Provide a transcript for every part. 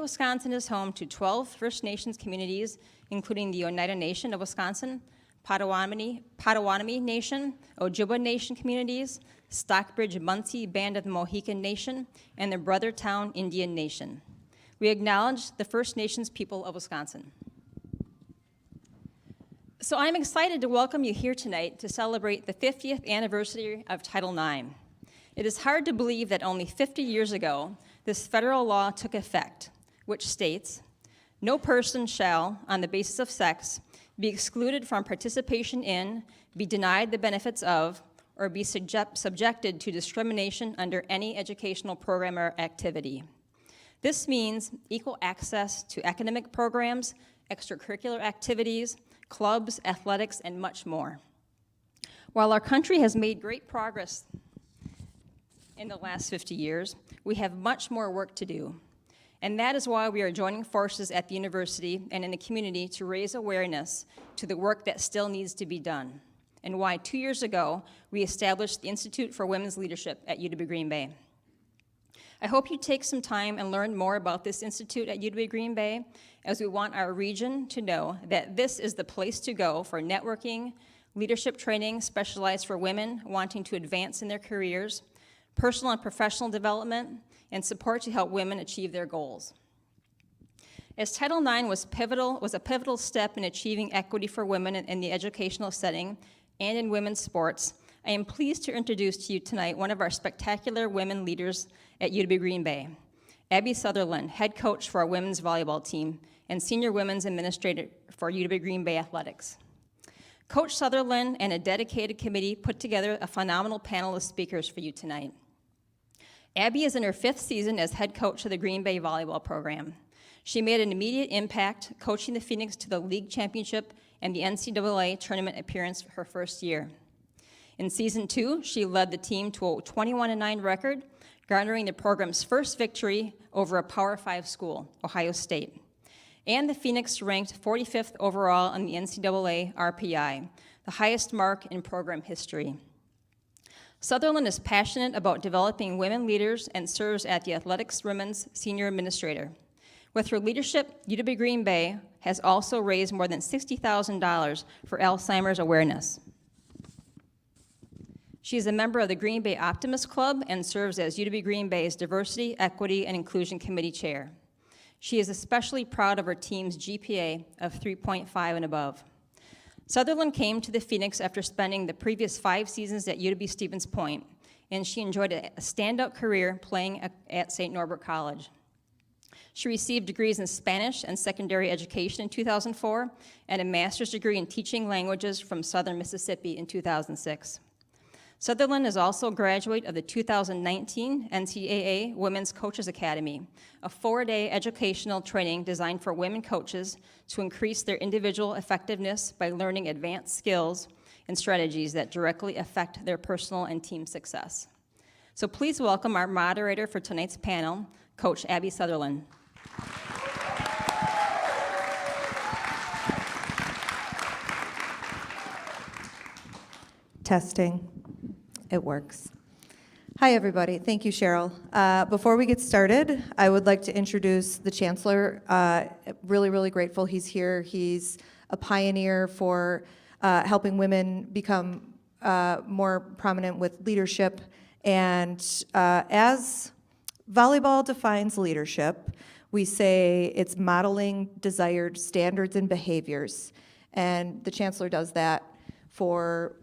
Wisconsin is home to 12 First Nations communities, including the Oneida Nation of Wisconsin, Potawatomi Nation, Ojibwa Nation communities, Stockbridge Munsee Band of the Mohican Nation, and the Brothertown Indian Nation. We acknowledge the First Nations people of Wisconsin. So I'm excited to welcome you here tonight to celebrate the 50th anniversary of Title IX. It is hard to believe that only 50 years ago, this federal law took effect, which states, "No person shall, on the basis of sex, be excluded from participation in, be denied the benefits of, or be subjected to discrimination under any educational program or activity." This means equal access to academic programs, extracurricular activities, clubs, athletics, and much more. While our country has made great progress in the last 50 years, we have much more work to do. And that is why we are joining forces at the university and in the community to raise awareness to the work that still needs to be done, and why 2 years ago we established the Institute for Women's Leadership at UW-Green Bay. I hope you take some time and learn more about this institute at UW-Green Bay, as we want our region to know that this is the place to go for networking, leadership training specialized for women wanting to advance in their careers, personal and professional development, and support to help women achieve their goals. As Title IX was a pivotal step in achieving equity for women in the educational setting and in women's sports, I am pleased to introduce to you tonight one of our spectacular women leaders at UW-Green Bay, Abby Sutherland, head coach for our women's volleyball team and senior women's administrator for UW-Green Bay Athletics. Coach Sutherland and a dedicated committee put together a phenomenal panel of speakers for you tonight. Abby is in her 5th season as head coach of the Green Bay volleyball program. She made an immediate impact, coaching the Phoenix to the league championship and the NCAA tournament appearance for her first year. In season 2, she led the team to a 21-9 record, garnering the program's first victory over a Power 5 school, Ohio State. And the Phoenix ranked 45th overall on the NCAA RPI, the highest mark in program history. Sutherland is passionate about developing women leaders and serves as the athletics women's senior administrator. With her leadership, UW-Green Bay has also raised more than $60,000 for Alzheimer's awareness. She is a member of the Green Bay Optimist Club and serves as UW-Green Bay's Diversity, Equity, and Inclusion Committee Chair. She is especially proud of her team's GPA of 3.5 and above. Sutherland came to the Phoenix after spending the previous 5 seasons at UW-Stevens Point, and she enjoyed a standout career playing at St. Norbert College. She received degrees in Spanish and secondary education in 2004 and a master's degree in teaching languages from Southern Mississippi in 2006. Sutherland is also a graduate of the 2019 NCAA Women's Coaches Academy, a 4-day educational training designed for women coaches to increase their individual effectiveness by learning advanced skills and strategies that directly affect their personal and team success. So please welcome our moderator for tonight's panel, Coach Abby Sutherland. Testing. It works. Hi, everybody. Thank you, Cheryl. Before we get started, I would like to introduce the Chancellor. Really grateful he's here. He's a pioneer for helping women become more prominent with leadership. And as volleyball defines leadership, we say it's modeling desired standards and behaviors. And the Chancellor does that for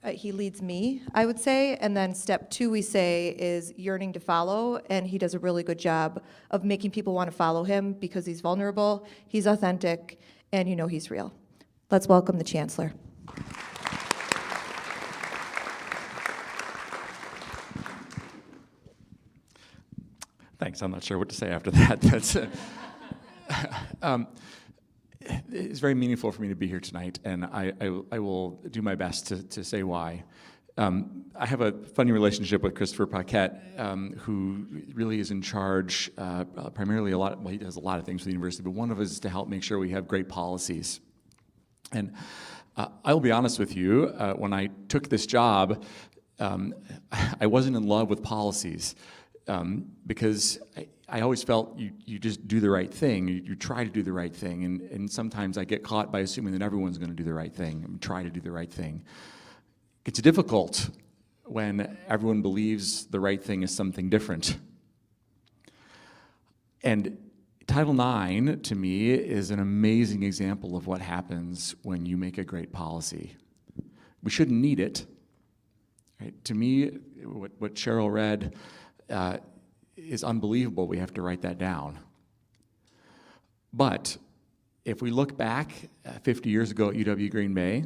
he leads me, I would say, and then step 2 we say is yearning to follow, and he does a really good job of making people want to follow him because he's vulnerable, he's authentic, and you know he's real. Let's welcome the Chancellor. Thanks, I'm not sure what to say after that. That's, it's very meaningful for me to be here tonight, and I will do my best to say why. I have a funny relationship with Christopher Paquette, who really is in charge, primarily he does a lot of things for the university, but one of us is to help make sure we have great policies. And I will be honest with you, when I took this job, I wasn't in love with policies. because I always felt you just do the right thing. You try to do the right thing, and sometimes I get caught by assuming that everyone's going to do the right thing and try to do the right thing. It's difficult when everyone believes the right thing is something different. And Title IX, to me, is an amazing example of what happens when you make a great policy. We shouldn't need it. Right? To me, what Cheryl read is unbelievable. We have to write that down. But if we look back 50 years ago at UW Green Bay,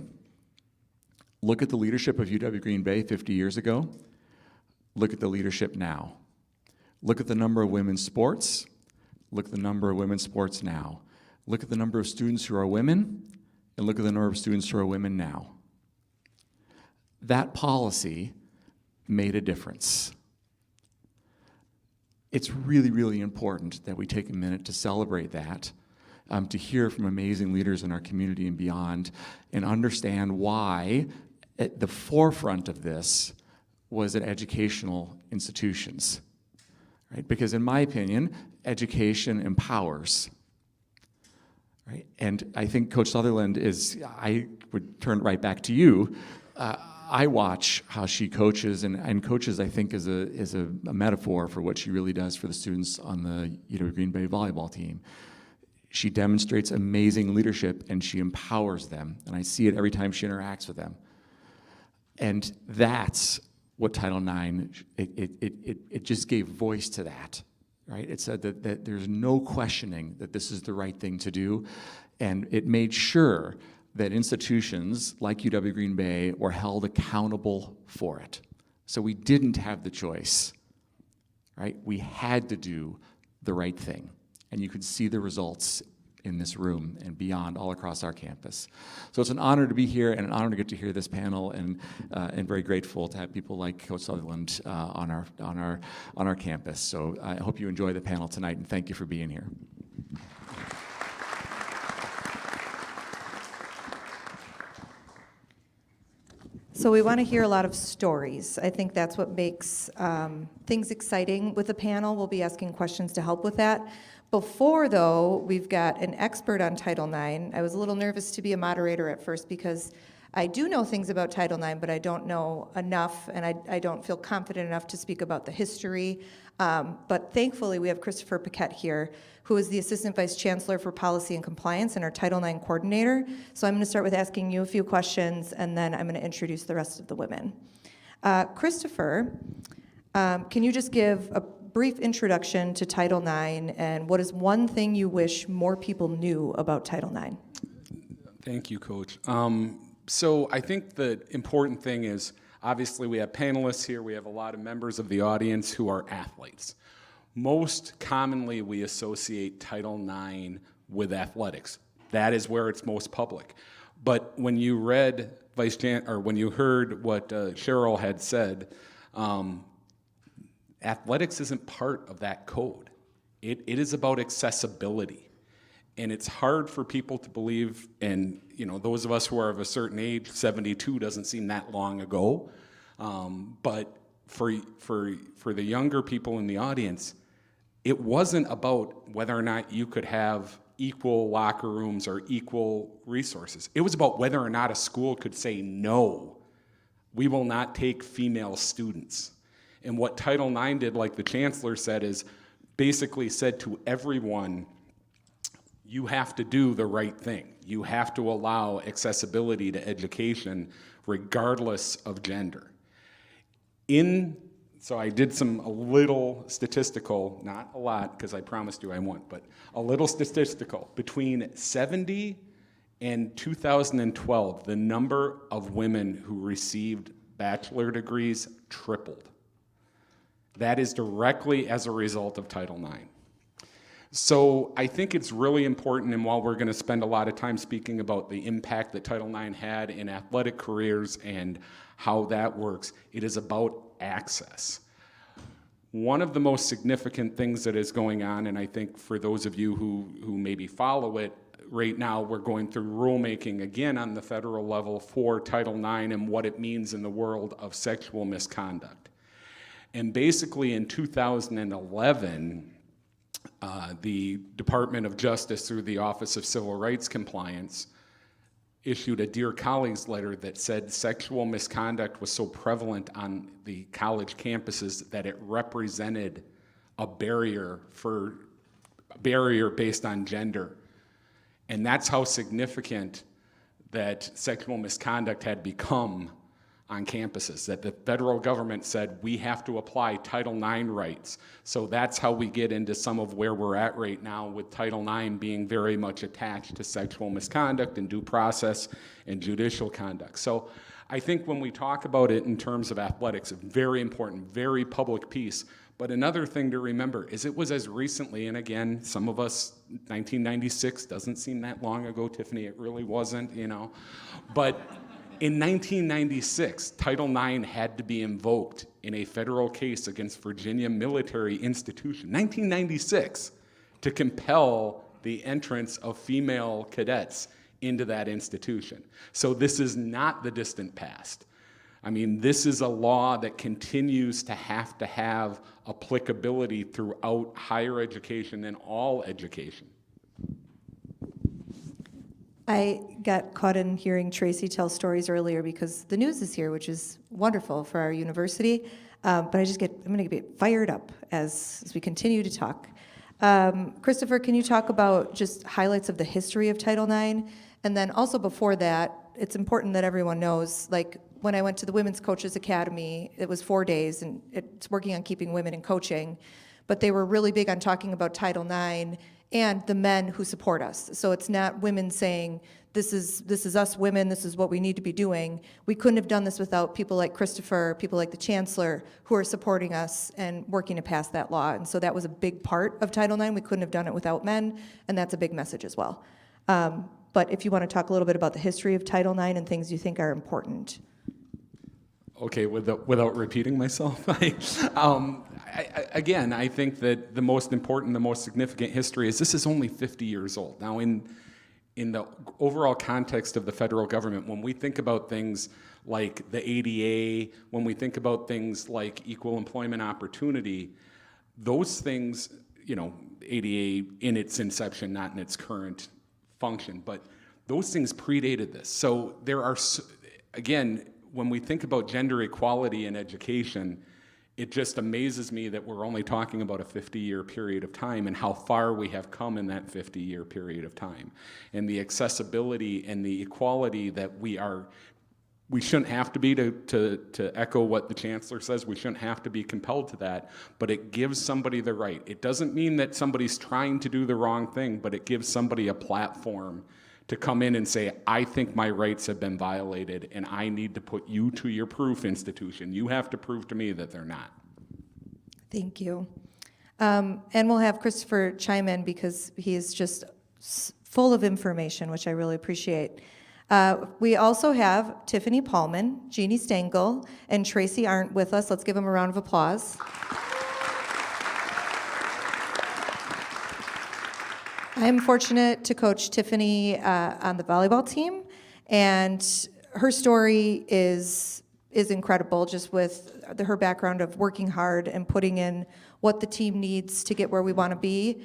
look at the leadership of UW Green Bay 50 years ago, look at the leadership now. Look at the number of women's sports, look at the number of women's sports now. Look at the number of students who are women, and look at the number of students who are women now. That policy made a difference. It's really, really important that we take a minute to celebrate that, to hear from amazing leaders in our community and beyond, and understand why at the forefront of this was at educational institutions. Right? Because in my opinion, education empowers. Right? And I think Coach Sutherland I would turn right back to you. I watch how she coaches, and coaches, I think, is a metaphor for what she really does for the students on the UW Green Bay volleyball team. She demonstrates amazing leadership, and she empowers them, and I see it every time she interacts with them. And that's what Title IX, it just gave voice to that, right? It said that there's no questioning that this is the right thing to do, and it made sure that institutions like UW Green Bay were held accountable for it. So we didn't have the choice, right? We had to do the right thing. And you could see the results in this room and beyond all across our campus. So it's an honor to be here and an honor to get to hear this panel, and very grateful to have people like Coach Sutherland on our campus. So I hope you enjoy the panel tonight, and thank you for being here. So we want to hear a lot of stories. I think that's what makes things exciting with the panel. We'll be asking questions to help with that. Before, though, we've got an expert on Title IX. I was a little nervous to be a moderator at first because I do know things about Title IX, but I don't know enough, and I don't feel confident enough to speak about the history. But thankfully, we have Christopher Paquette here, who is the Assistant Vice Chancellor for Policy and Compliance and our Title IX Coordinator. So I'm going to start with asking you a few questions, and then I'm going to introduce the rest of the women. Christopher, can you just give a brief introduction to Title IX, and what is one thing you wish more people knew about Title IX? Thank you, Coach. So I think the important thing is, obviously we have panelists here, we have a lot of members of the audience who are athletes. Most commonly we associate Title IX with athletics. That is where it's most public. But when you read when you heard what Cheryl had said, athletics isn't part of that code. It is about accessibility. And it's hard for people to believe, and those of us who are of a certain age, 72 doesn't seem that long ago. But for the younger people in the audience, it wasn't about whether or not you could have equal locker rooms or equal resources. It was about whether or not a school could say, no, we will not take female students. And what Title IX did, like the Chancellor said, is basically said to everyone, you have to do the right thing. You have to allow accessibility to education regardless of gender. So I did a little statistical, not a lot, because I promised you I won't, but a little statistical. Between 70 and 2012, the number of women who received bachelor degrees tripled. That is directly as a result of Title IX. So I think it's really important, and while we're going to spend a lot of time speaking about the impact that Title IX had in athletic careers and how that works, it is about access. One of the most significant things that is going on, and I think for those of you who maybe follow it, right now we're going through rulemaking again on the federal level for Title IX and what it means in the world of sexual misconduct. And basically in 2011, the Department of Justice, through the Office of Civil Rights Compliance, issued a Dear Colleagues letter that said sexual misconduct was so prevalent on the college campuses that it represented a barrier based on gender. And that's how significant that sexual misconduct had become on campuses, that the federal government said we have to apply Title IX rights. So that's how we get into some of where we're at right now, with Title IX being very much attached to sexual misconduct and due process and judicial conduct. So I think when we talk about it in terms of athletics, a very important, very public piece. But another thing to remember is it was as recently, and again, some of us, 1996 doesn't seem that long ago, Tiffany, it really wasn't, but in 1996, Title IX had to be invoked in a federal case against Virginia Military Institution, 1996, to compel the entrance of female cadets into that institution. So this is not the distant past. I mean, this is a law that continues to have applicability throughout higher education and all education. I got caught in hearing Tracy tell stories earlier because the news is here, which is wonderful for our university. But I'm going to get fired up as we continue to talk. Christopher, can you talk about just highlights of the history of Title IX? And then also before that, it's important that everyone knows, like when I went to the Women's Coaches Academy, it was 4 days, and it's working on keeping women in coaching. But they were really big on talking about Title IX and the men who support us. So it's not women saying, this is us women, this is what we need to be doing. We couldn't have done this without people like Christopher, people like the Chancellor, who are supporting us and working to pass that law. And so that was a big part of Title IX. We couldn't have done it without men, and that's a big message as well. But if you want to talk a little bit about the history of Title IX and things you think are important. Okay, without repeating myself, again, I think that the most important, the most significant history is this is only 50 years old. Now, in the overall context of the federal government, when we think about things like the ADA, when we think about things like equal employment opportunity, those things, ADA in its inception, not in its current function, but those things predated this. So there are, again, when we think about gender equality in education, it just amazes me that we're only talking about a 50-year period of time and how far we have come in that 50-year period of time. And the accessibility and the equality that we shouldn't have to be, to echo what the Chancellor says, we shouldn't have to be compelled to that, but it gives somebody the right. It doesn't mean that somebody's trying to do the wrong thing, but it gives somebody a platform to come in and say, I think my rights have been violated and I need to put you to your proof, institution. You have to prove to me that they're not. Thank you. And we'll have Christopher chime in because he is just full of information, which I really appreciate. We also have Tiffany Paulman, Jeannie Stengel, and Tracy Arndt with us. Let's give them a round of applause. I'm fortunate to coach Tiffany on the volleyball team, and her story is incredible, just with her background of working hard and putting in what the team needs to get where we want to be.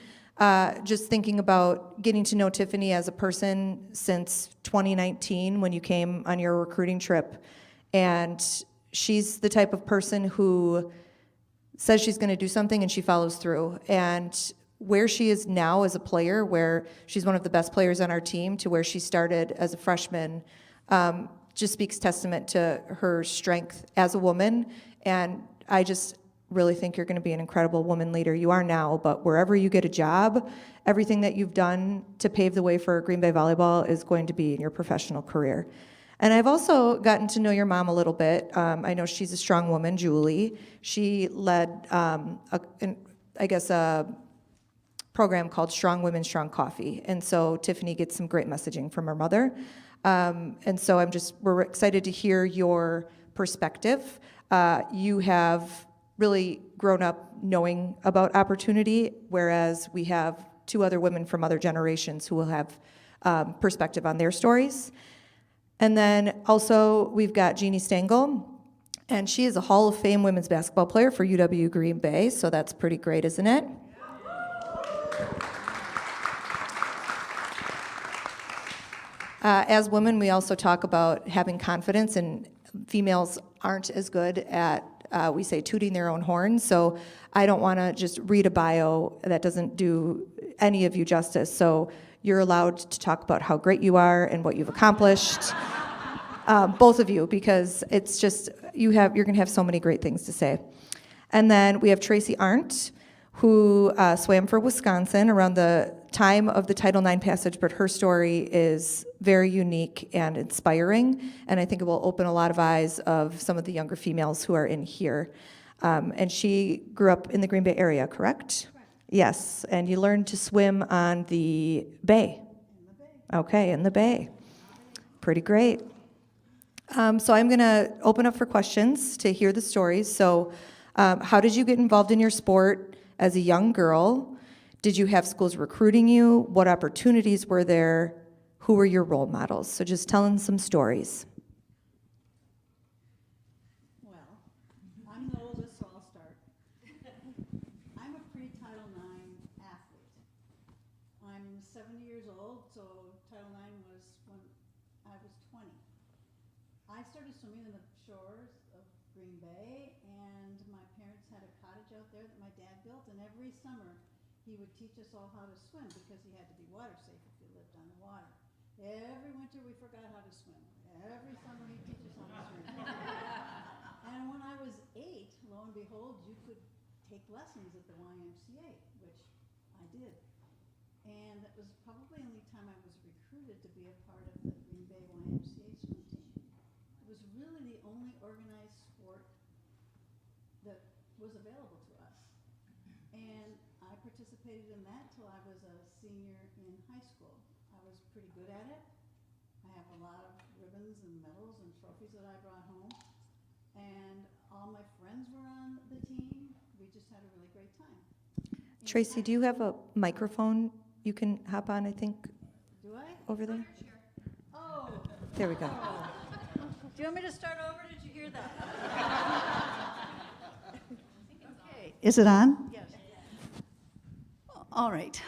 Just thinking about getting to know Tiffany as a person since 2019 when you came on your recruiting trip, and she's the type of person who says she's going to do something and she follows through. And where she is now as a player, where she's one of the best players on our team, to where she started as a freshman, just speaks testament to her strength as a woman. And I just really think you're going to be an incredible woman leader. You are now, but wherever you get a job, everything that you've done to pave the way for Green Bay volleyball is going to be in your professional career. And I've also gotten to know your mom a little bit. I know she's a strong woman, Julie. She led, a program called Strong Women, Strong Coffee. And so Tiffany gets some great messaging from her mother. And so we're excited to hear your perspective. You have really grown up knowing about opportunity, whereas we have two other women from other generations who will have perspective on their stories. And then also we've got Jeannie Stengel. And she is a Hall of Fame women's basketball player for UW Green Bay, so that's pretty great, isn't it? As women, we also talk about having confidence, and females aren't as good at, we say, tooting their own horn. So I don't want to just read a bio that doesn't do any of you justice. So you're allowed to talk about how great you are and what you've accomplished, both of you, because it's just, you're going to have so many great things to say. And then we have Tracy Arndt, who swam for Wisconsin around the time of the Title IX passage, but her story is very unique and inspiring, and I think it will open a lot of eyes of some of the younger females who are in here. And she grew up in the Green Bay area, correct? Correct. Yes, and you learned to swim on the bay. In the bay. Okay, in the bay. Pretty great. So I'm going to open up for questions to hear the stories. So how did you get involved in your sport as a young girl? Did you have schools recruiting you? What opportunities were there? Who were your role models? So just telling some stories. Well, I'm the oldest, so I'll start. I'm a pre-Title IX athlete. I'm 70 years old, so Title IX was when I was 20. I started swimming in the shores of Green Bay, and my parents had a cottage out there that my dad built, and every summer he would teach us all how to swim because he had to be water safe if you lived on the water. Every winter we forgot how to swim. Every summer he'd teach us how to swim. And when I was 8, lo and behold, you could take lessons at the YMCA, which I did. And that was probably the only time I was recruited to be a part of the Green Bay YMCA swim team. It was really the only organized sport that was available to us. And I participated in that till I was a senior in high school. I was pretty good at it. I have a lot of ribbons and medals and trophies that I brought home. And all my friends were on the team. We just had a really great time. Tracy, do you have a microphone you can hop on, I think, Do I? over there? Oh. There we go. Do you want me to start over? Did you hear that? Okay. Is it on? Yes. All right.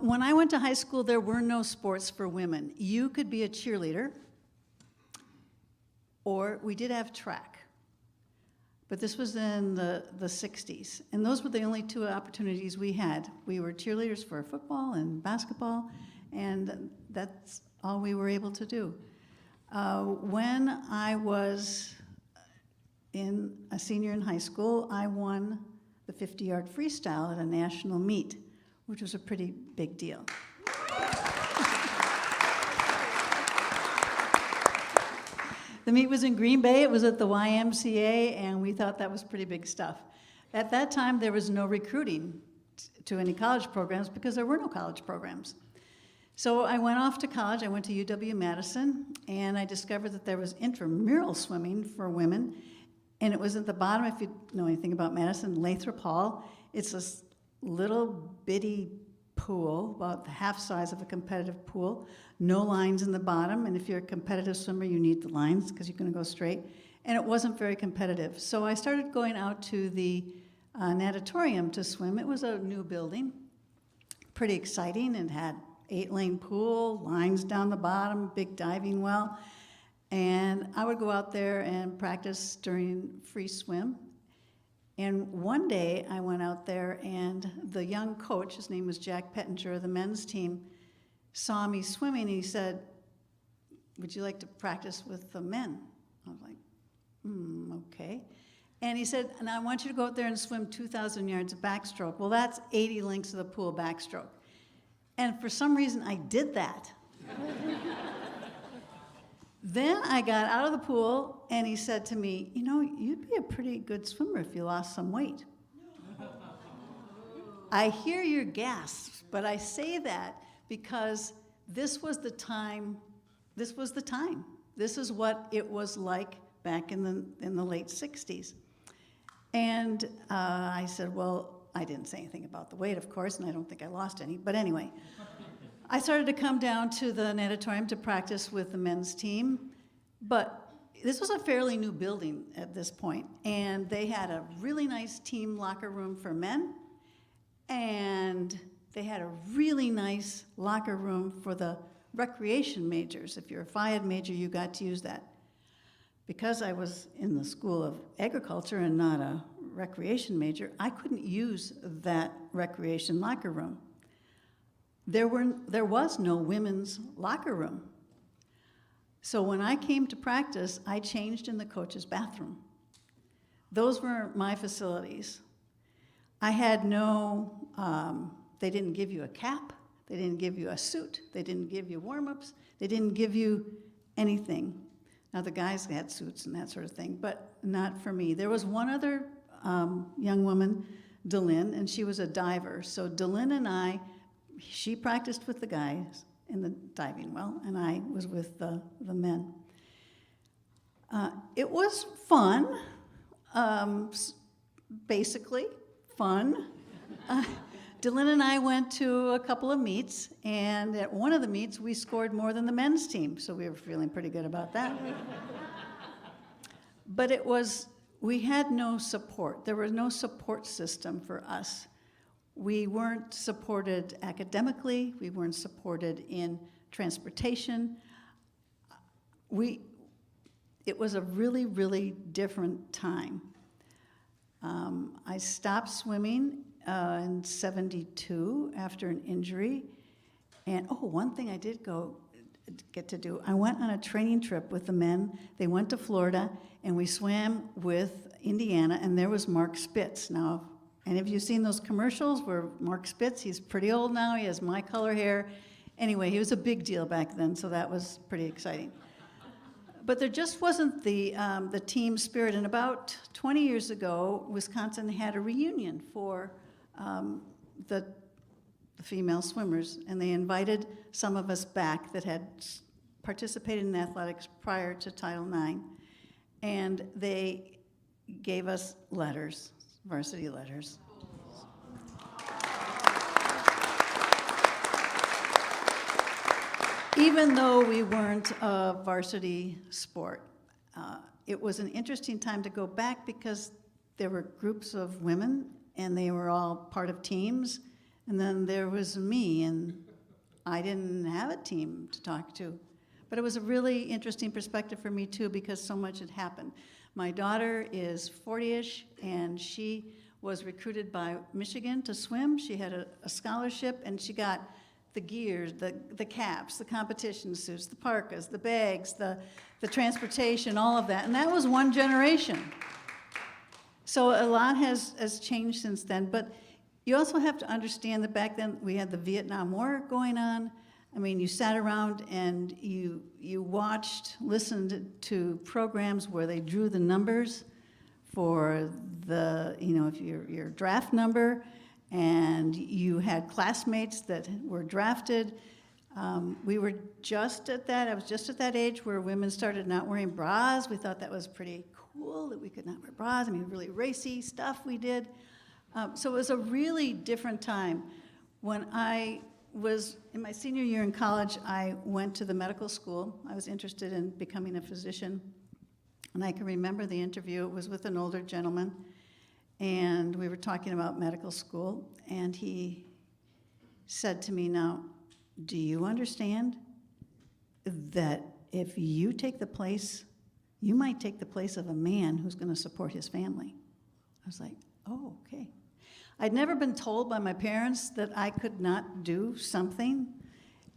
When I went to high school, there were no sports for women. You could be a cheerleader, or we did have track. But this was in the 60s, and those were the only two opportunities we had. We were cheerleaders for football and basketball, and that's all we were able to do. When I was a senior in high school, I won the 50-yard freestyle at a national meet, which was a pretty big deal. The meet was in Green Bay. It was at the YMCA, and we thought that was pretty big stuff. At that time, there was no recruiting to any college programs because there were no college programs. So I went off to college. I went to UW-Madison, and I discovered that there was intramural swimming for women, and it was at the bottom, if you know anything about Madison, Lathrop Hall. It's this little bitty pool, about the half size of a competitive pool, no lines in the bottom, and if you're a competitive swimmer, you need the lines because you're going to go straight, and it wasn't very competitive. So I started going out to the natatorium to swim. It was a new building, pretty exciting, and had 8-lane pool, lines down the bottom, big diving well, and I would go out there and practice during free swim. And one day I went out there, and the young coach, his name was Jack Pettinger of the men's team, saw me swimming, and he said, "Would you like to practice with the men?" I was like, okay. And he said, "And I want you to go out there and swim 2,000 yards of backstroke." Well, that's 80 lengths of the pool backstroke. And for some reason, I did that. Then I got out of the pool, and he said to me, "You know, you'd be a pretty good swimmer if you lost some weight." I hear your gasps, but I say that because this was the time. This is what it was like back in the late 60s. And I said, well, I didn't say anything about the weight, of course, and I don't think I lost any. But anyway, I started to come down to the natatorium to practice with the men's team, but this was a fairly new building at this point, and they had a really nice team locker room for men, and they had a really nice locker room for the recreation majors. If you're a Phi Ed major, you got to use that. Because I was in the School of Agriculture and not a recreation major, I couldn't use that recreation locker room. There was no women's locker room. So when I came to practice, I changed in the coach's bathroom. Those were my facilities. I had no, they didn't give you a cap, they didn't give you a suit, they didn't give you warm-ups, they didn't give you anything. Now the guys had suits and that sort of thing, but not for me. There was one other young woman, Delynn, and she was a diver. So Delynn and she practiced with the guys in the diving well, and I was with the men. It was fun, basically fun. Delynn and I went to a couple of meets, and at one of the meets, we scored more than the men's team, so we were feeling pretty good about that. But we had no support. There was no support system for us. We weren't supported academically. We weren't supported in transportation. It was a really, really different time. I stopped swimming in '72 after an injury. And, one thing I did get to do, I went on a training trip with the men. They went to Florida, and we swam with Indiana, and there was Mark Spitz. Now, any of you seen those commercials where Mark Spitz, he's pretty old now, he has my color hair. Anyway, he was a big deal back then, so that was pretty exciting. But there just wasn't the team spirit. And about 20 years ago, Wisconsin had a reunion for the female swimmers, and they invited some of us back that had participated in athletics prior to Title IX, and they gave us letters, varsity letters. Even though we weren't a varsity sport, it was an interesting time to go back because there were groups of women and they were all part of teams, and then there was me, and I didn't have a team to talk to. But it was a really interesting perspective for me too, because so much had happened. My daughter is 40-ish, and she was recruited by Michigan to swim. She had a scholarship, and she got the gears, the caps, the competition suits, the parkas, the bags, the transportation, all of that. And that was one generation. So a lot has changed since then. But you also have to understand that back then we had the Vietnam War going on. I mean, you sat around and you watched, listened to programs where they drew the numbers for if your draft number, and you had classmates that were drafted. We were just at that, I was just at that age where women started not wearing bras. We thought that was pretty cool that we could not wear bras. I mean, really racy stuff we did. So it was a really different time. When I was in my senior year in college, I went to the medical school. I was interested in becoming a physician. And I can remember the interview. It was with an older gentleman. And we were talking about medical school. And he said to me, "Now, do you understand that if you take the place, you might take the place of a man who's going to support his family?" I was like, "Oh, okay." I'd never been told by my parents that I could not do something.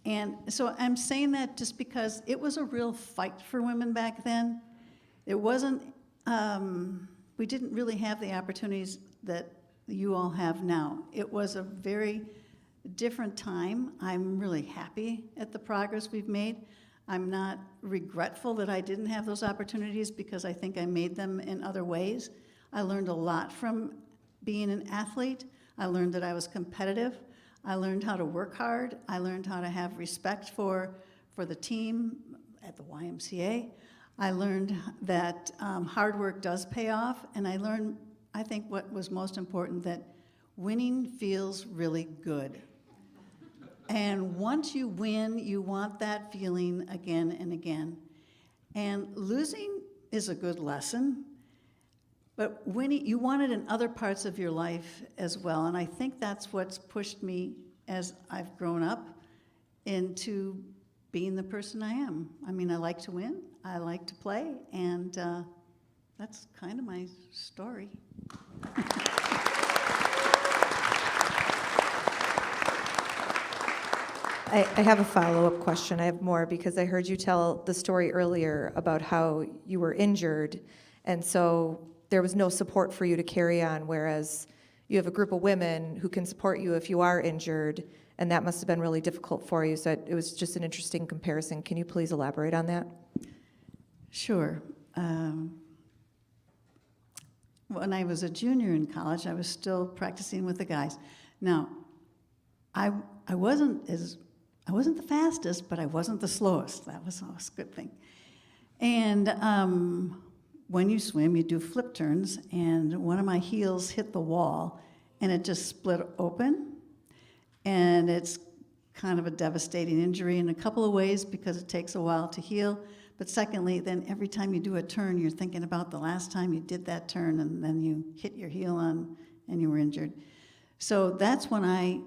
And so I'm saying that just because it was a real fight for women back then. It wasn't, we didn't really have the opportunities that you all have now. It was a very different time. I'm really happy at the progress we've made. I'm not regretful that I didn't have those opportunities because I think I made them in other ways. I learned a lot from being an athlete. I learned that I was competitive. I learned how to work hard. I learned how to have respect for the team at the YMCA. I learned that hard work does pay off, and I learned, I think what was most important, that winning feels really good. And once you win, you want that feeling again and again. And losing is a good lesson. But when you want it in other parts of your life as well, and I think that's what's pushed me as I've grown up into being the person I am. I mean, I like to win, I like to play, and that's kind of my story. I have a follow-up question. I have more because I heard you tell the story earlier about how you were injured, and so there was no support for you to carry on, whereas you have a group of women who can support you if you are injured, and that must have been really difficult for you. So it was just an interesting comparison. Can you please elaborate on that? Sure. When I was a junior in college, I was still practicing with the guys. Now, I wasn't the fastest, but I wasn't the slowest. That was always a good thing. And when you swim, you do flip turns, and one of my heels hit the wall, and it just split open. And it's kind of a devastating injury in a couple of ways because it takes a while to heal. But secondly, then every time you do a turn, you're thinking about the last time you did that turn, and then you hit your heel on, and you were injured. So that's when I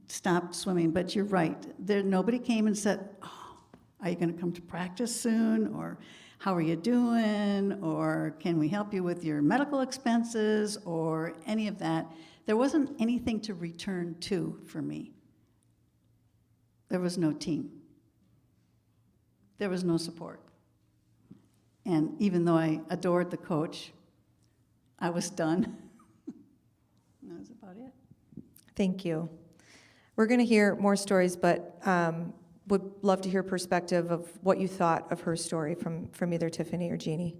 stopped swimming. But you're right. Nobody came and said, "Oh, are you going to come to practice soon?" Or "How are you doing?" Or "Can we help you with your medical expenses?" Or any of that. There wasn't anything to return to for me. There was no team. There was no support. And even though I adored the coach, I was done. That was about it. Thank you. We're going to hear more stories, but would love to hear perspective of what you thought of her story from either Tiffany or Jeannie.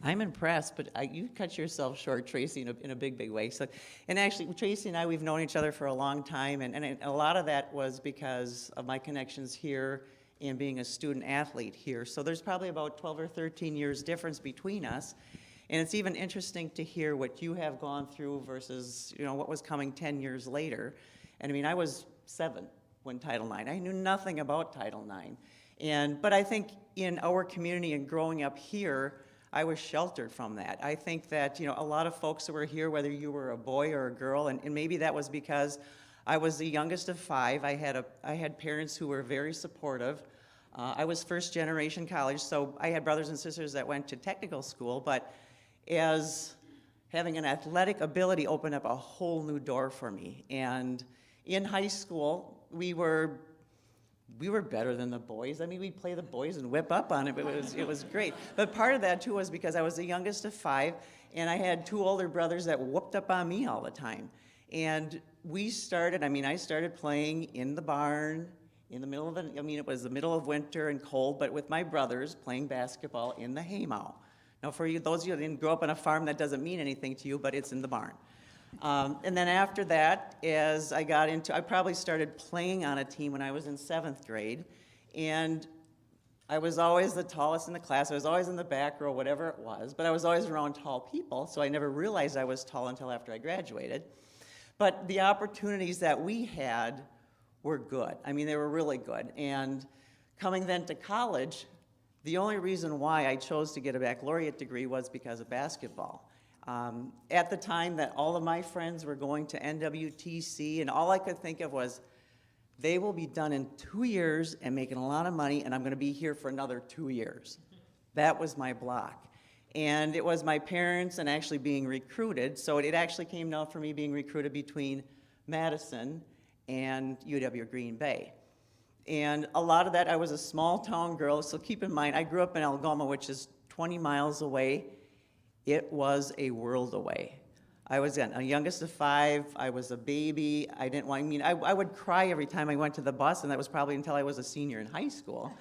I'm impressed, but you cut yourself short, Tracy, in a big, big way. So, and actually, Tracy and I, we've known each other for a long time, and a lot of that was because of my connections here and being a student athlete here. So there's probably about 12 or 13 years difference between us. And it's even interesting to hear what you have gone through versus, what was coming 10 years later. And I mean, I was 7 when Title IX. I knew nothing about Title IX. But I think in our community and growing up here, I was sheltered from that. I think that, a lot of folks who were here, whether you were a boy or a girl, and maybe that was because I was the youngest of 5. I had parents who were very supportive. I was first generation college, so I had brothers and sisters that went to technical school, but as having an athletic ability opened up a whole new door for me. And in high school, we were better than the boys. I mean, we'd play the boys and whip up on it, but it was great. But part of that, too, was because I was the youngest of 5, and I had 2 older brothers that whooped up on me all the time. And I started playing in the barn, in the middle of it was the middle of winter and cold, but with my brothers playing basketball in the haymow. Now, for you, those of you that didn't grow up on a farm, that doesn't mean anything to you, but it's in the barn. And then after that, as I probably started playing on a team when I was in 7th grade, and I was always the tallest in the class. I was always in the back row, whatever it was, but I was always around tall people, so I never realized I was tall until after I graduated. But the opportunities that we had were good. I mean, they were really good. And coming then to college, the only reason why I chose to get a baccalaureate degree was because of basketball. At the time that all of my friends were going to NWTC, and all I could think of was, they will be done in 2 years and making a lot of money, and I'm going to be here for another 2 years. That was my block. And it was my parents and actually being recruited, so it actually came down for me being recruited between Madison and UW Green Bay. And a lot of that, I was a small town girl, so keep in mind, I grew up in Algoma, which is 20 miles away. It was a world away. I was a youngest of 5, I was a baby, I would cry every time I went to the bus, and that was probably until I was a senior in high school.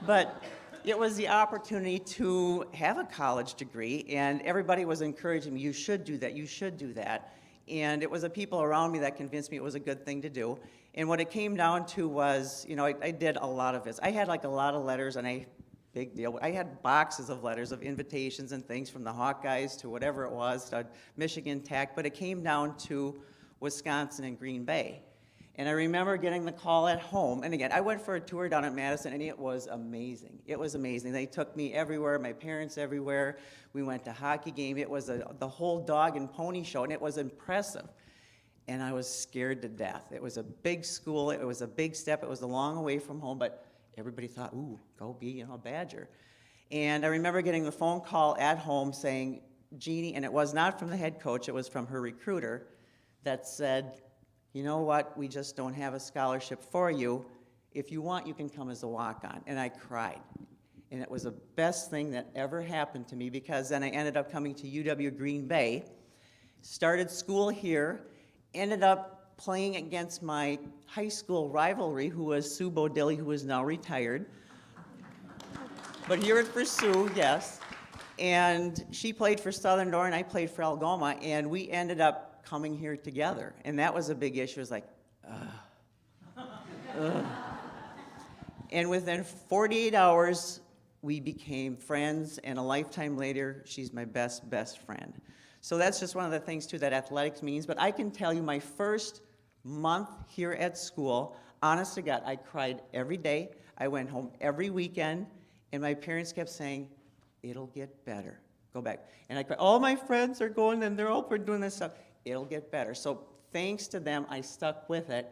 But it was the opportunity to have a college degree, and everybody was encouraging me, you should do that, you should do that. And it was the people around me that convinced me it was a good thing to do. And what it came down to was, I did a lot of this. I had a lot of letters, and big deal. I had boxes of letters of invitations and things from the Hawkeyes to whatever it was, to Michigan Tech, but it came down to Wisconsin and Green Bay. And I remember getting the call at home. And again, I went for a tour down at Madison, and it was amazing. It was amazing. They took me everywhere, my parents everywhere. We went to hockey game. It was the whole dog and pony show, and it was impressive. And I was scared to death. It was a big school. It was a big step. It was a long way from home, but everybody thought, ooh, go be, a Badger. And I remember getting the phone call at home saying, Jeannie, and it was not from the head coach, it was from her recruiter, that said, you know what, we just don't have a scholarship for you. If you want, you can come as a walk-on. And I cried. And it was the best thing that ever happened to me, because then I ended up coming to UW Green Bay, started school here, ended up playing against my high school rivalry, who was Sue Bodilli, who is now retired. But here at for Sue, yes. And she played for Sutherland, and I played for Algoma, and we ended up coming here together. And that was a big issue. It was like, And within 48 hours, we became friends, and a lifetime later, she's my best friend. So that's just one of the things, too, that athletics means. But I can tell you, my first month here at school, honest to God, I cried every day. I went home every weekend, and my parents kept saying, it'll get better. Go back. And I cried, all my friends are going, and they're all doing this stuff. It'll get better. So thanks to them, I stuck with it.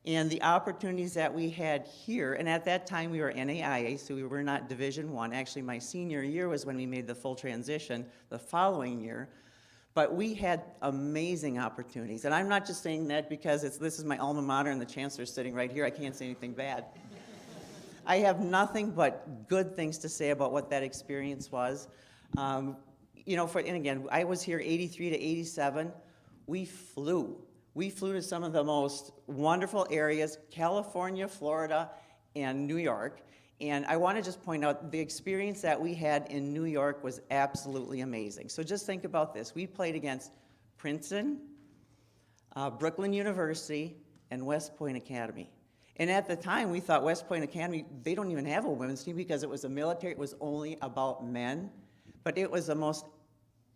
And the opportunities that we had here, and at that time we were NAIA, so we were not Division I. Actually, my senior year was when we made the full transition the following year. But we had amazing opportunities. And I'm not just saying that because this is my alma mater and the chancellor's sitting right here. I can't say anything bad. I have nothing but good things to say about what that experience was. And again, I was here 83 to 87. We flew to some of the most wonderful areas, California, Florida, and New York. And I want to just point out the experience that we had in New York was absolutely amazing. So just think about this. We played against Princeton, Brooklyn University, and West Point Academy. And at the time, we thought West Point Academy, they don't even have a women's team because it was a military, it was only about men. But it was the most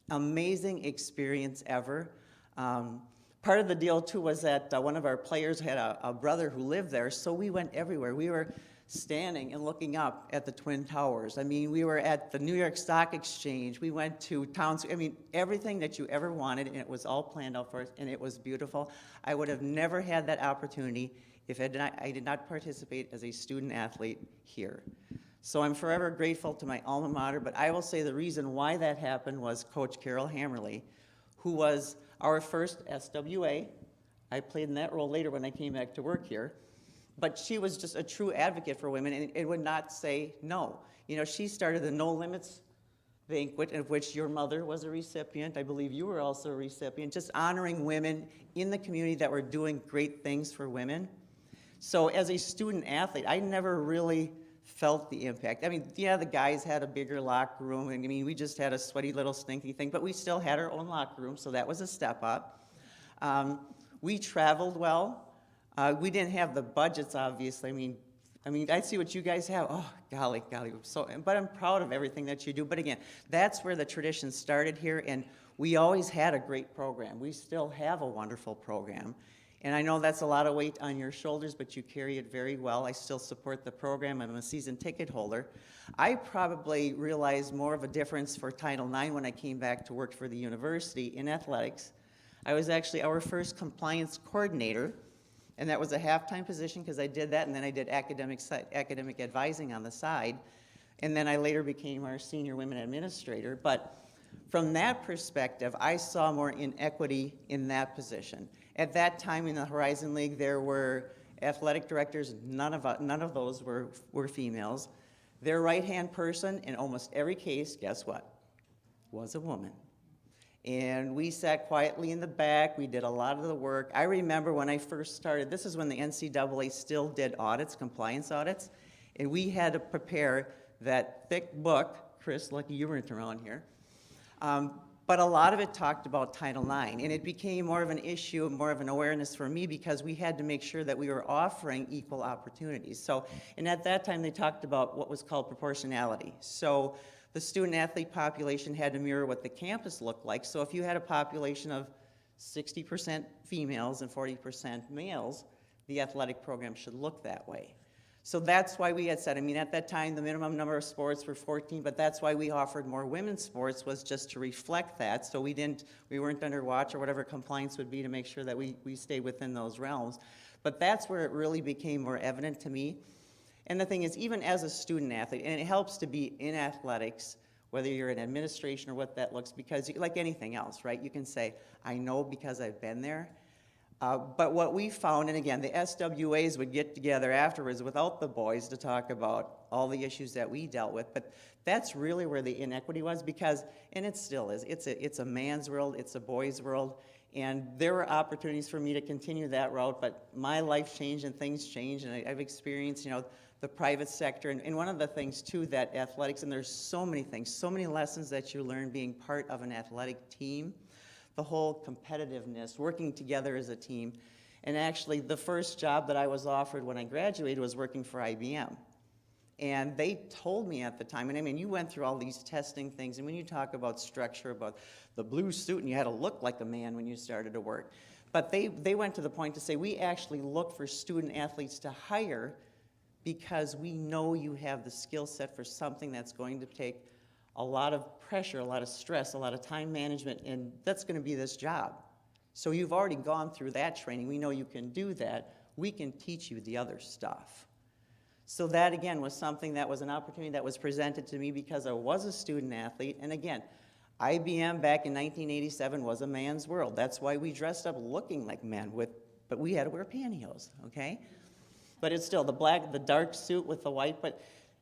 amazing experience ever. Part of the deal, too, was that one of our players had a brother who lived there, so we went everywhere. We were standing and looking up at the Twin Towers. I mean, we were at the New York Stock Exchange. We went to towns. I mean, everything that you ever wanted, and it was all planned out for us, and it was beautiful. I would have never had that opportunity if I did not participate as a student athlete here. So I'm forever grateful to my alma mater, but I will say the reason why that happened was Coach Carol Hammerly, who was our first SWA. I played in that role later when I came back to work here. But she was just a true advocate for women and would not say no. She started the No Limits banquet, of which your mother was a recipient. I believe you were also a recipient, just honoring women in the community that were doing great things for women. So as a student athlete, I never really felt the impact. I mean, yeah, the guys had a bigger locker room, and I mean, we just had a sweaty little stinky thing, but we still had our own locker room, so that was a step up. We traveled well. We didn't have the budgets, obviously. I mean, I see what you guys have. Oh, golly. But I'm proud of everything that you do. But again, that's where the tradition started here, and we always had a great program. We still have a wonderful program. And I know that's a lot of weight on your shoulders, but you carry it very well. I still support the program. I'm a season ticket holder. I probably realized more of a difference for Title IX when I came back to work for the university in athletics. I was actually our first compliance coordinator, and that was a half-time position because I did that, and then I did academic advising on the side, and then I later became our senior women administrator. But from that perspective, I saw more inequity in that position. At that time in the Horizon League, there were athletic directors. None of those were females. Their right-hand person, in almost every case, guess what, was a woman. And we sat quietly in the back. We did a lot of the work. I remember when I first started, this is when the NCAA still did audits, compliance audits, and we had to prepare that thick book. Chris, lucky you weren't around here. But a lot of it talked about Title IX, and it became more of an issue, more of an awareness for me because we had to make sure that we were offering equal opportunities. So, and at that time they talked about what was called proportionality. So the student athlete population had to mirror what the campus looked like. So if you had a population of 60% females and 40% males, the athletic program should look that way. So that's why we had said, I mean, at that time, the minimum number of sports were 14, but that's why we offered more women's sports, was just to reflect that. So we weren't under watch or whatever compliance would be to make sure that we stayed within those realms. But that's where it really became more evident to me. And the thing is, even as a student athlete, and it helps to be in athletics, whether you're in administration or what that looks, because like anything else, right? You can say, I know because I've been there. But what we found, and again, the SWAs would get together afterwards without the boys to talk about all the issues that we dealt with, but that's really where the inequity was, because, and it still is, it's a man's world, it's a boy's world, and there were opportunities for me to continue that route, but my life changed and things changed, and I've experienced, the private sector, and one of the things too that athletics, and there's so many things, so many lessons that you learn being part of an athletic team, the whole competitiveness, working together as a team. And actually, the first job that I was offered when I graduated was working for IBM. And they told me at the time, and I mean, you went through all these testing things, and when you talk about structure, about the blue suit, and you had to look like a man when you started to work. But they went to the point to say, we actually look for student athletes to hire because we know you have the skill set for something that's going to take a lot of pressure, a lot of stress, a lot of time management, and that's going to be this job. So you've already gone through that training. We know you can do that. We can teach you the other stuff. So that, again, was something that was an opportunity that was presented to me because I was a student athlete. And again, IBM back in 1987 was a man's world. That's why we dressed up looking like men, but we had to wear pantyhose, okay? But it's still the dark suit with the white,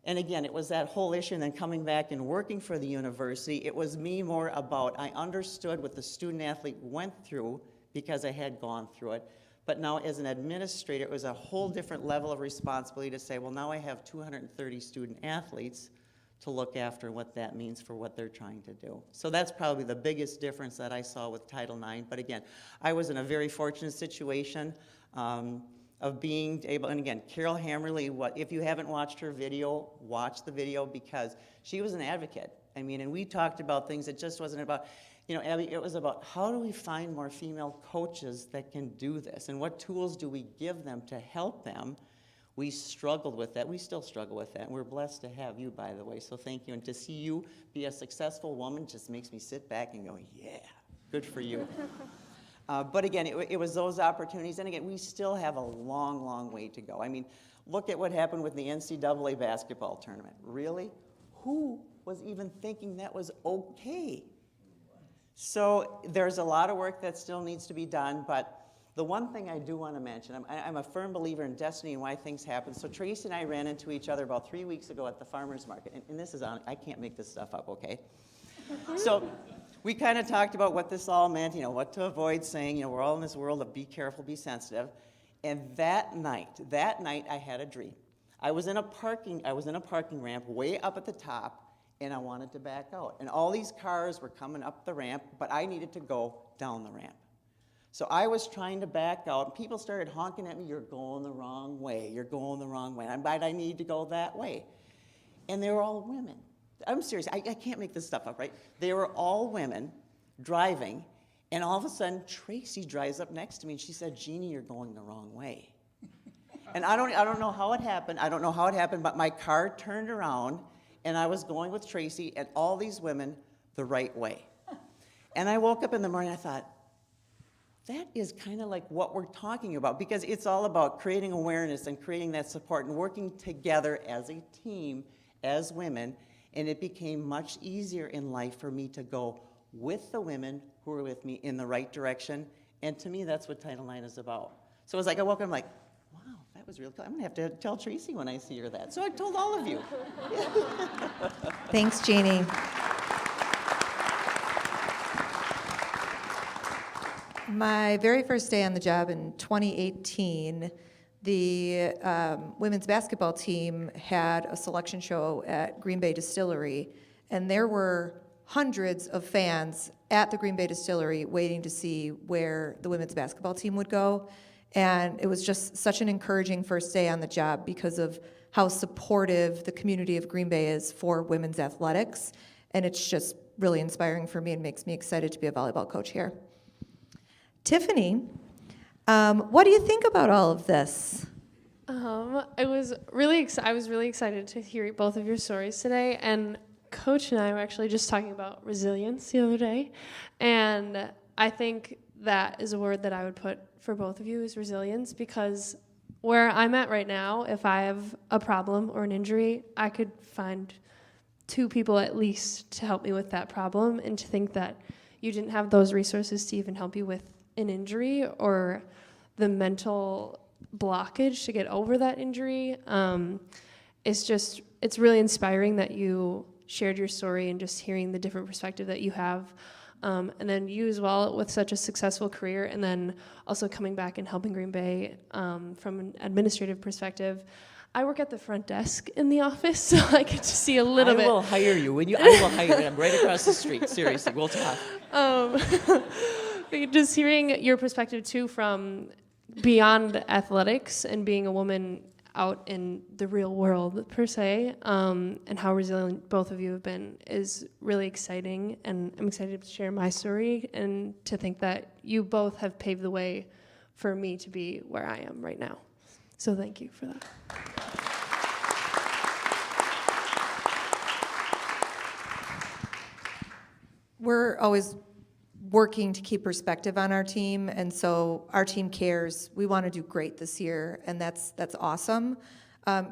and again, it was that whole issue, and then coming back and working for the university, it was me more about, I understood what the student athlete went through because I had gone through it. But now as an administrator, it was a whole different level of responsibility to say, well, now I have 230 student athletes to look after what that means for what they're trying to do. So that's probably the biggest difference that I saw with Title IX. But again, I was in a very fortunate situation of being able, and again, Carol Hammerly, if you haven't watched her video, watch the video, because she was an advocate. I mean, and we talked about things, it just wasn't about, Abby, it was about how do we find more female coaches that can do this, and what tools do we give them to help them? We struggled with that. We still struggle with that, and we're blessed to have you, by the way, so thank you. And to see you be a successful woman just makes me sit back and go, yeah, good for you. But again, it was those opportunities, and again, we still have a long, long way to go. I mean, look at what happened with the NCAA basketball tournament. Really? Who was even thinking that was okay? So there's a lot of work that still needs to be done, but the one thing I do want to mention, I'm a firm believer in destiny and why things happen. So Tracy and I ran into each other about 3 weeks ago at the farmer's market, and this is on, I can't make this stuff up, okay? So we kind of talked about what this all meant, what to avoid saying, we're all in this world of be careful, be sensitive. And that night I had a dream. I was in a parking ramp way up at the top, and I wanted to back out. And all these cars were coming up the ramp, but I needed to go down the ramp. So I was trying to back out, and people started honking at me, you're going the wrong way, you're going the wrong way. But I need to go that way. And they were all women. I'm serious, I can't make this stuff up, right? They were all women driving, and all of a sudden, Tracy drives up next to me, and she said, Jeannie, you're going the wrong way. And I don't know how it happened, but my car turned around, and I was going with Tracy and all these women the right way. And I woke up in the morning, I thought, that is kind of like what we're talking about, because it's all about creating awareness and creating that support and working together as a team, as women. And it became much easier in life for me to go with the women who were with me in the right direction. And to me, that's what Title IX is about. So it was like I woke up, I'm like, wow, that was real cool. I'm going to have to tell Tracy when I see her that. So I told all of you. Thanks, Jeannie. My very first day on the job in 2018, the women's basketball team had a selection show at Green Bay Distillery, and there were hundreds of fans at the Green Bay Distillery waiting to see where the women's basketball team would go. And it was just such an encouraging first day on the job because of how supportive the community of Green Bay is for women's athletics. And it's just really inspiring for me and makes me excited to be a volleyball coach here. Tiffany What do you think about all of this? I was really excited to hear both of your stories today, and Coach and I were actually just talking about resilience the other day, and I think that is a word that I would put for both of you is resilience, because where I'm at right now, if I have a problem or an injury, I could find 2 people at least to help me with that problem, and to think that you didn't have those resources to even help you with an injury or the mental blockage to get over that injury, it's really inspiring that you shared your story, and just hearing the different perspective that you have, and then you as well with such a successful career, and then also coming back and helping Green Bay from an administrative perspective. I work at the front desk in the office, so I get to see a little bit. I will hire you. I will hire you. I'm right across the street. Seriously, we'll talk. Just hearing your perspective too from beyond athletics and being a woman out in the real world per se, and how resilient both of you have been is really exciting, and I'm excited to share my story and to think that you both have paved the way for me to be where I am right now. So thank you for that. We're always working to keep perspective on our team, and so our team cares. We want to do great this year, and that's awesome.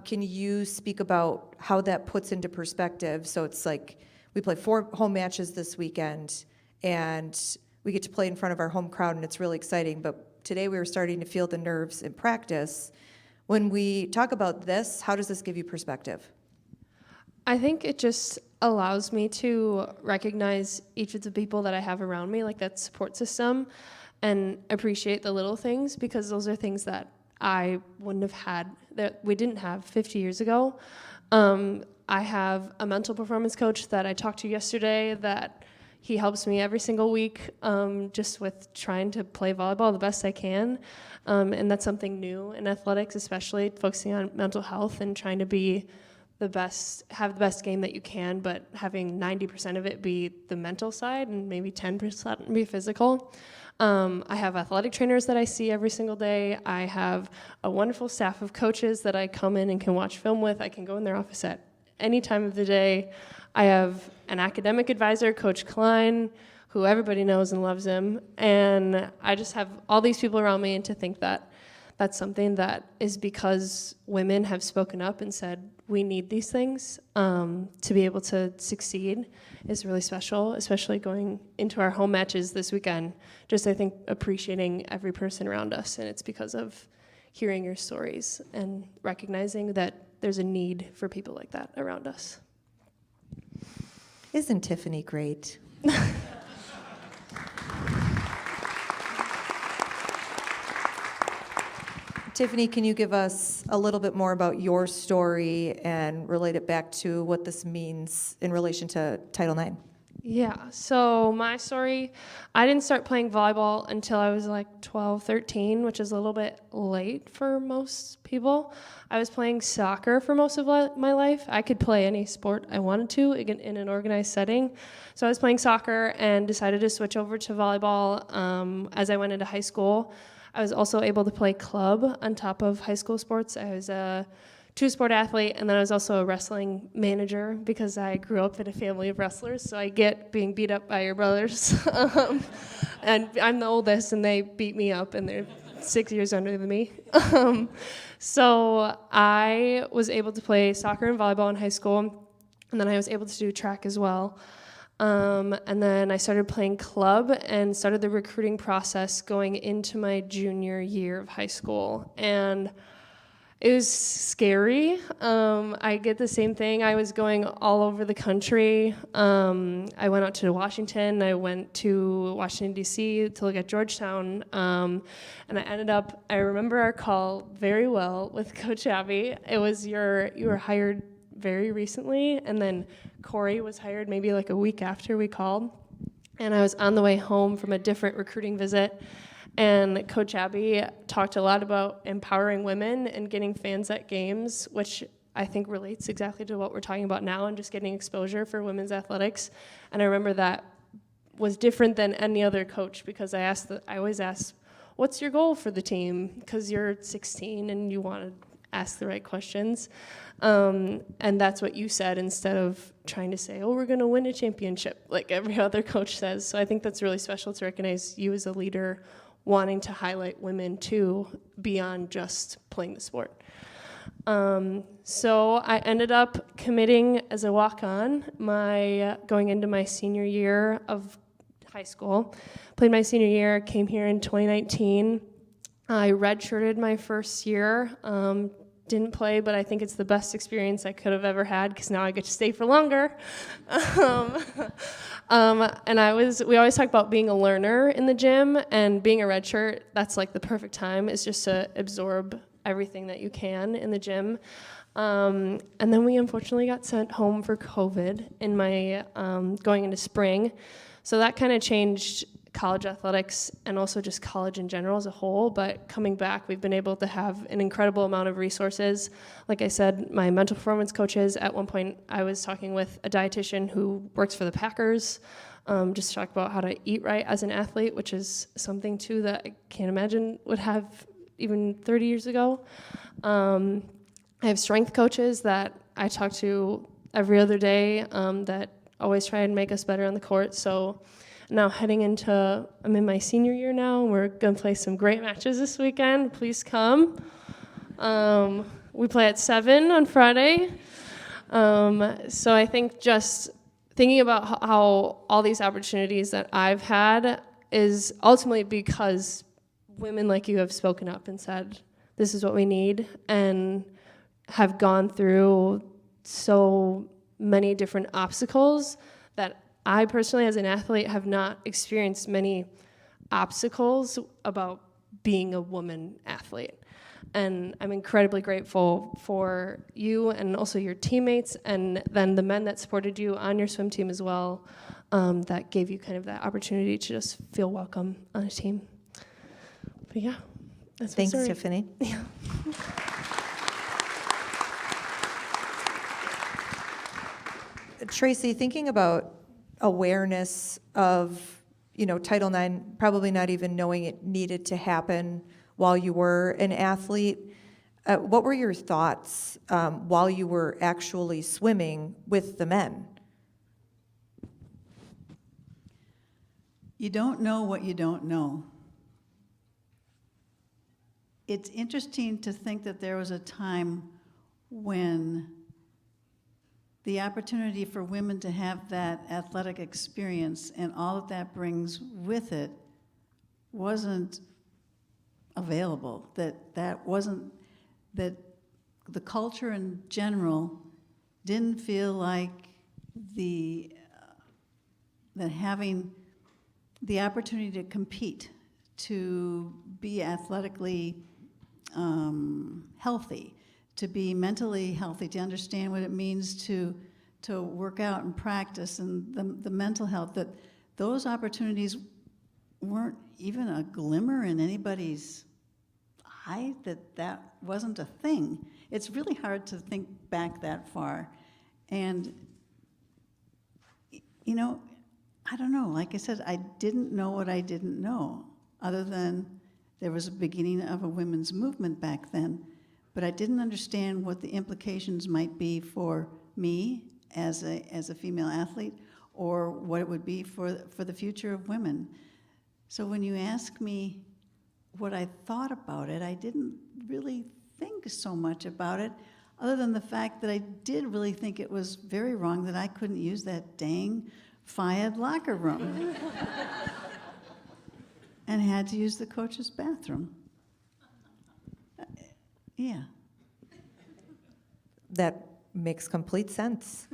Can you speak about how that puts into perspective? So it's like we play 4 home matches this weekend, and we get to play in front of our home crowd, and it's really exciting. But today we were starting to feel the nerves in practice. When we talk about this, how does this give you perspective? I think it just allows me to recognize each of the people that I have around me, like that support system, and appreciate the little things, because those are things that I wouldn't have had, that we didn't have 50 years ago. I have a mental performance coach that I talked to yesterday that he helps me every single week, just with trying to play volleyball the best I can. And that's something new in athletics, especially focusing on mental health and trying to be have the best game that you can, but having 90% of it be the mental side and maybe 10% be physical. I have athletic trainers that I see every single day. I have a wonderful staff of coaches that I come in and can watch film with. I can go in their office at any time of the day. I have an academic advisor, Coach Klein, who everybody knows and loves him. And I just have all these people around me, and to think that that's something that is because women have spoken up and said, we need these things to be able to succeed is really special, especially going into our home matches this weekend. Just, I think, appreciating every person around us, and it's because of hearing your stories and recognizing that there's a need for people like that around us. Isn't Tiffany great? Tiffany, can you give us a little bit more about your story and relate it back to what this means in relation to Title IX? Yeah, so my story, I didn't start playing volleyball until I was like 12, 13, which is a little bit late for most people. I was playing soccer for most of my life. I could play any sport I wanted to in an organized setting. So I was playing soccer and decided to switch over to volleyball as I went into high school. I was also able to play club on top of high school sports. I was a 2-sport athlete, and then I was also a wrestling manager because I grew up in a family of wrestlers, so I get being beat up by your brothers. And I'm the oldest, and they beat me up, and they're 6 years younger than me. So I was able to play soccer and volleyball in high school, and then I was able to do track as well. And then I started playing club and started the recruiting process going into my junior year of high school. And it was scary. I get the same thing. I was going all over the country. I went out to Washington. I went to Washington, D.C. to look at Georgetown. And I remember our call very well with Coach Abby. It was you were hired very recently, and then Corey was hired maybe like a week after we called. And I was on the way home from a different recruiting visit, and Coach Abby talked a lot about empowering women and getting fans at games, which I think relates exactly to what we're talking about now, and just getting exposure for women's athletics. And I remember that was different than any other coach, because I always asked, what's your goal for the team? Because you're 16 and you want to ask the right questions. And that's what you said instead of trying to say, oh, we're going to win a championship, like every other coach says. So I think that's really special to recognize you as a leader wanting to highlight women too, beyond just playing the sport. So I ended up committing as a walk-on going into my senior year of high school. Played my senior year, came here in 2019. I redshirted my first year. Didn't play, but I think it's the best experience I could have ever had because now I get to stay for longer. And we always talk about being a learner in the gym, and being a redshirt, that's like the perfect time, is just to absorb everything that you can in the gym. And then we unfortunately got sent home for COVID in my going into spring. So that kind of changed college athletics and also just college in general as a whole. But coming back, we've been able to have an incredible amount of resources. Like I said, my mental performance coaches, at one point I was talking with a dietitian who works for the Packers, just to talk about how to eat right as an athlete, which is something too that I can't imagine would have even 30 years ago. I have strength coaches that I talk to every other day that always try and make us better on the court. So now I'm in my senior year now, and we're going to play some great matches this weekend. Please come. We play at 7 on Friday. So I think just thinking about how all these opportunities that I've had is ultimately because women like you have spoken up and said, this is what we need, and have gone through so many different obstacles that I personally, as an athlete, have not experienced many obstacles about being a woman athlete. And I'm incredibly grateful for you and also your teammates, and then the men that supported you on your swim team as well, that gave you kind of that opportunity to just feel welcome on a team. But yeah, that's my Thanks, story. Tiffany. Yeah. Tracy, thinking about awareness of, Title IX, probably not even knowing it needed to happen while you were an athlete, what were your thoughts while you were actually swimming with the men? You don't know what you don't know. It's interesting to think that there was a time when the opportunity for women to have that athletic experience and all that brings with it wasn't available, that the culture in general didn't feel like that having the opportunity to compete, to be athletically healthy, to be mentally healthy, to understand what it means to work out and practice, and the mental health, that those opportunities weren't even a glimmer in anybody's eye, that wasn't a thing. It's really hard to think back that far. And, I don't know, like I said, I didn't know what I didn't know, other than there was a beginning of a women's movement back then. But I didn't understand what the implications might be for me as a female athlete, or what it would be for the future of women. So when you ask me what I thought about it, I didn't really think so much about it, other than the fact that I did really think it was very wrong that I couldn't use that dang FIAD locker room and had to use the coach's bathroom. Yeah. That makes complete sense.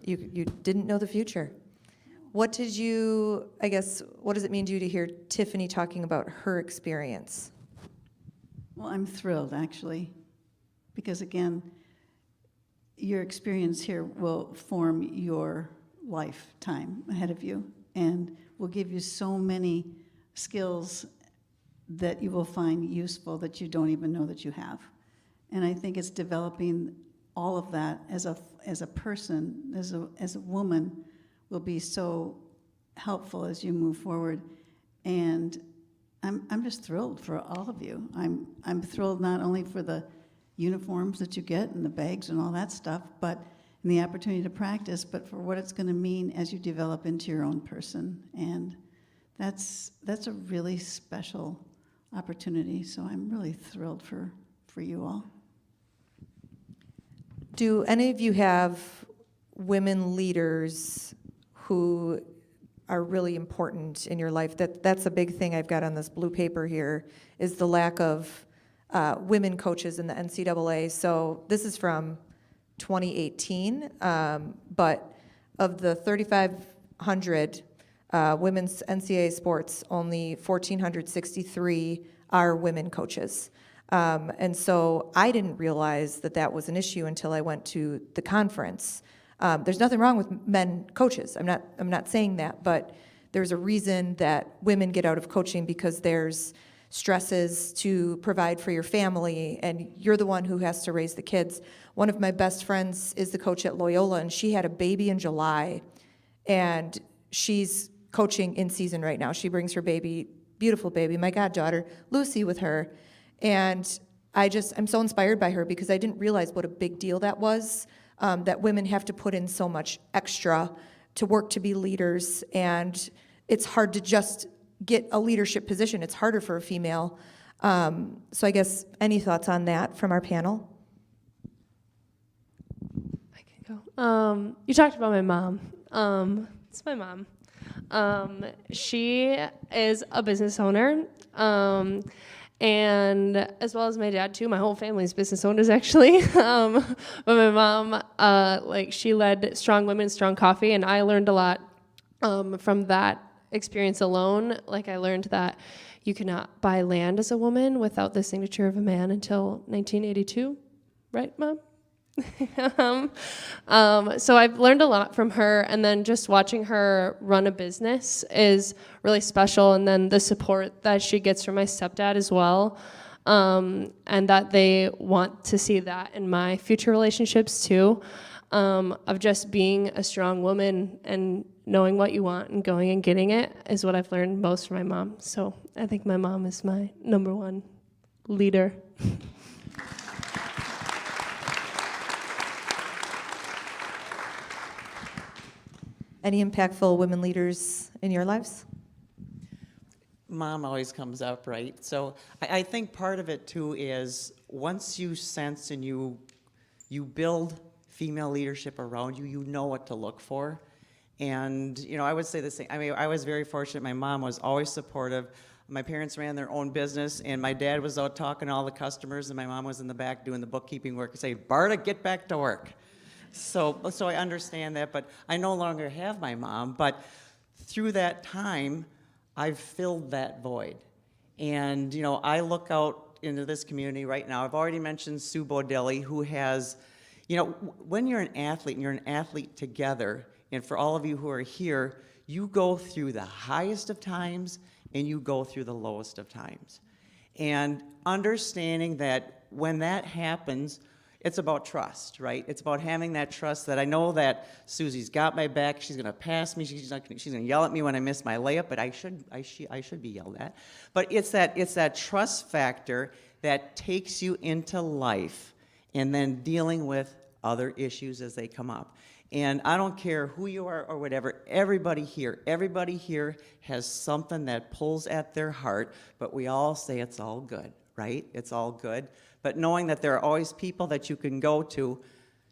You didn't know the future. What does it mean to you to hear Tiffany talking about her experience? Well, I'm thrilled, actually, because again, your experience here will form your lifetime ahead of you, and will give you so many skills that you will find useful that you don't even know that you have. And I think it's developing all of that as a person, as a woman, will be so helpful as you move forward. And I'm just thrilled for all of you. I'm thrilled not only for the uniforms that you get and the bags and all that stuff, but and the opportunity to practice, but for what it's going to mean as you develop into your own person. And that's a really special opportunity. So I'm really thrilled for you all. Do any of you have women leaders who are really important in your life? That's a big thing I've got on this blue paper here, is the lack of women coaches in the NCAA. So this is from 2018, but of the 3,500 women's NCAA sports, only 1,463 are women coaches. And so I didn't realize that that was an issue until I went to the conference. There's nothing wrong with men coaches. I'm not saying that, but there's a reason that women get out of coaching, because there's stresses to provide for your family, and you're the one who has to raise the kids. One of my best friends is the coach at Loyola, and she had a baby in July, and she's coaching in season right now. She brings her baby, beautiful baby, my goddaughter, Lucy, with her. And I'm so inspired by her, because I didn't realize what a big deal that was, that women have to put in so much extra to work to be leaders, and it's hard to just get a leadership position. It's harder for a female. So I guess any thoughts on that from our panel? I can go. You talked about my mom. It's my mom. She is a business owner. And as well as my dad too. My whole family's business owners, actually. But my mom, she led Strong Women, Strong Coffee, and I learned a lot from that experience alone. Like, I learned that you cannot buy land as a woman without the signature of a man until 1982, right, Mom? So I've learned a lot from her, and then just watching her run a business is really special. And then the support that she gets from my stepdad as well, and that they want to see that in my future relationships too, of just being a strong woman and knowing what you want and going and getting it, is what I've learned most from my mom. So I think my mom is my number one leader. Any impactful women leaders in your lives? Mom always comes up, right? So I think part of it too is once you sense and you build female leadership around you, you know what to look for. And, I would say the same. I mean, I was very fortunate. My mom was always supportive. My parents ran their own business, and my dad was out talking to all the customers, and my mom was in the back doing the bookkeeping work and saying, Barta, get back to work. So I understand that, but I no longer have my mom. But through that time, I've filled that void. And, I look out into this community right now. I've already mentioned Sue Bodelli, who has, when you're an athlete and you're an athlete together, and for all of you who are here, you go through the highest of times and you go through the lowest of times. And understanding that when that happens, it's about trust, right? It's about having that trust that I know that Susie's got my back. She's going to pass me. She's going to yell at me when I miss my layup, but I should be yelled at. But it's that trust factor that takes you into life, and then dealing with other issues as they come up. And I don't care who you are or whatever, everybody here has something that pulls at their heart, but we all say it's all good, right? It's all good. But knowing that there are always people that you can go to,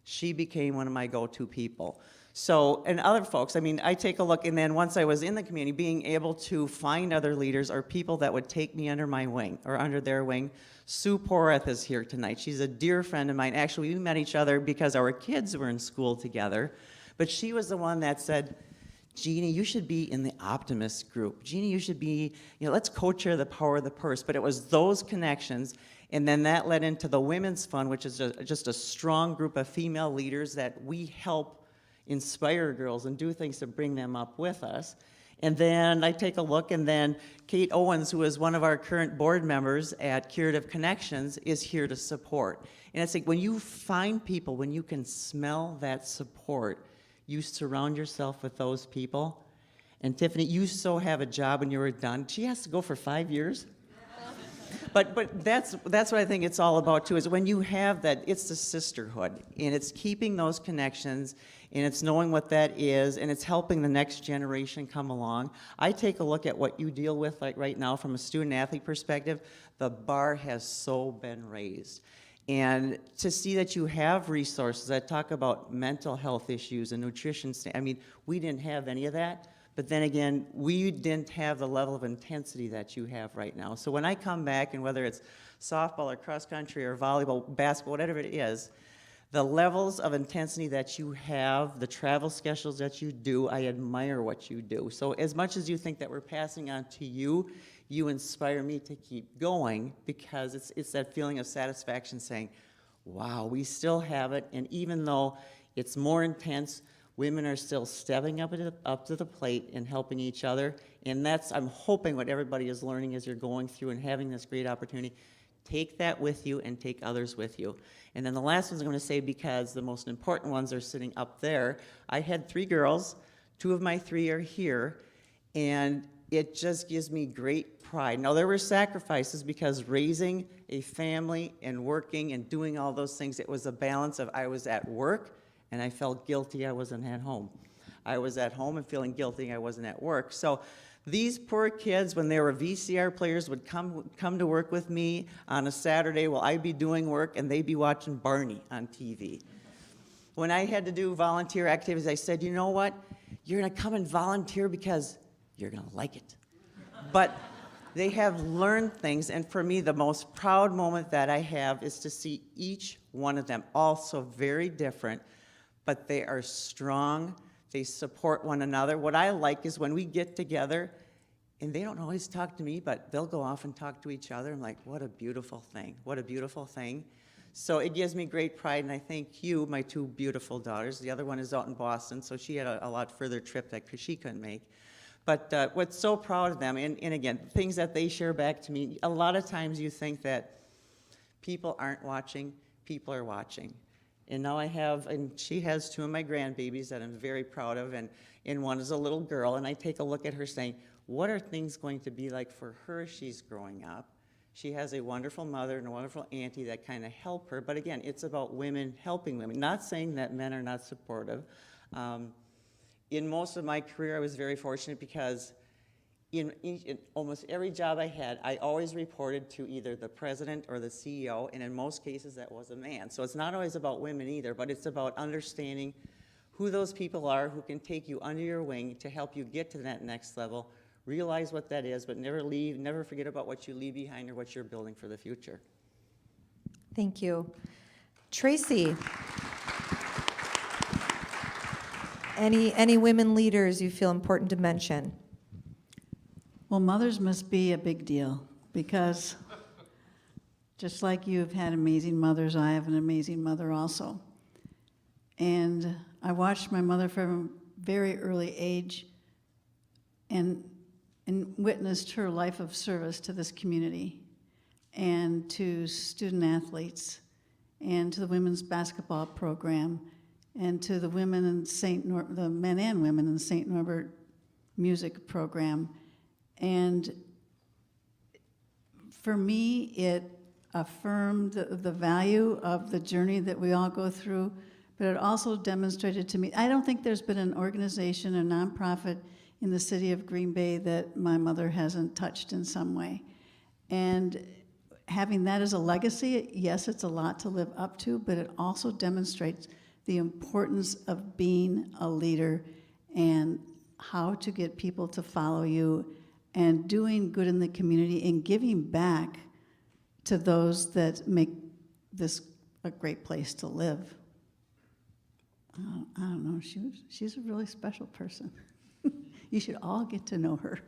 she became one of my go-to people. So, and other folks, I take a look, and then once I was in the community, being able to find other leaders or people that would take me under my wing, or under their wing. Sue Porath is here tonight. She's a dear friend of mine. Actually, we met each other because our kids were in school together. But she was the one that said, Jeannie, you should be in the optimist group. Jeannie, you should be, let's co-chair the power of the purse. But it was those connections. And then that led into the Women's Fund, which is just a strong group of female leaders that we help inspire girls and do things to bring them up with us. And then I take a look, and then Kate Owens, who is one of our current board members at Curative Connections, is here to support. And it's like when you find people, when you can smell that support, you surround yourself with those people, And Tiffany, you so have a job when you were done. She has to go for 5 years. But that's what I think it's all about too, is when you have that, it's the sisterhood, and it's keeping those connections, and it's knowing what that is, and it's helping the next generation come along. I take a look at what you deal with like right now from a student athlete perspective. The bar has so been raised. And to see that you have resources that talk about mental health issues and nutrition, I mean, we didn't have any of that. But then again, we didn't have the level of intensity that you have right now. So when I come back, and whether it's softball or cross country or volleyball, basketball, whatever it is, the levels of intensity that you have, the travel schedules that you do, I admire what you do. So as much as you think that we're passing on to you, you inspire me to keep going, because it's that feeling of satisfaction saying, wow, we still have it, and even though it's more intense, women are still stepping up to the plate and helping each other. And that's, I'm hoping, what everybody is learning as you're going through and having this great opportunity. Take that with you and take others with you. And then the last ones I'm going to say, because the most important ones are sitting up there. I had 3 girls. 2 of my 3 are here. And it just gives me great pride. Now, there were sacrifices, because raising a family and working and doing all those things, it was a balance of I was at work, and I felt guilty I wasn't at home. I was at home and feeling guilty I wasn't at work. So these poor kids, when they were VCR players, would come to work with me on a Saturday while I'd be doing work, and they'd be watching Barney on TV. When I had to do volunteer activities, I said, you know what? You're gonna come and volunteer because you're gonna like it. But they have learned things, and for me, the most proud moment that I have is to see each one of them, all so very different, but they are strong, they support one another. What I like is when we get together, and they don't always talk to me, but they'll go off and talk to each other. I'm like, what a beautiful thing, what a beautiful thing. So it gives me great pride, and I thank you, my 2 beautiful daughters. The other one is out in Boston, so she had a lot further trip that she couldn't make. But what's so proud of them, and again, things that they share back to me, a lot of times you think that people aren't watching, people are watching. And now I have, and she has 2 of my grandbabies that I'm very proud of, and one is a little girl, and I take a look at her saying, what are things going to be like for her as she's growing up? She has a wonderful mother and a wonderful auntie that kind of help her, but again, it's about women helping women, not saying that men are not supportive. In most of my career, I was very fortunate, because in almost every job I had, I always reported to either the president or the CEO, and in most cases that was a man. So it's not always about women either, but it's about understanding who those people are who can take you under your wing to help you get to that next level, realize what that is, but never forget about what you leave behind or what you're building for the future. Thank you. Tracy, any women leaders you feel important to mention? Well, mothers must be a big deal, because just like you've had amazing mothers, I have an amazing mother also. And I watched my mother from a very early age and witnessed her life of service to this community and to student athletes and to the women's basketball program and to the women in the men and women in the St. Norbert music program. And for me, it affirmed the value of the journey that we all go through, but it also demonstrated to me, I don't think there's been an organization, a nonprofit in the city of Green Bay that my mother hasn't touched in some way. And having that as a legacy, yes, it's a lot to live up to, but it also demonstrates the importance of being a leader and how to get people to follow you and doing good in the community and giving back to those that make this a great place to live. I don't know, she's a really special person. You should all get to know her.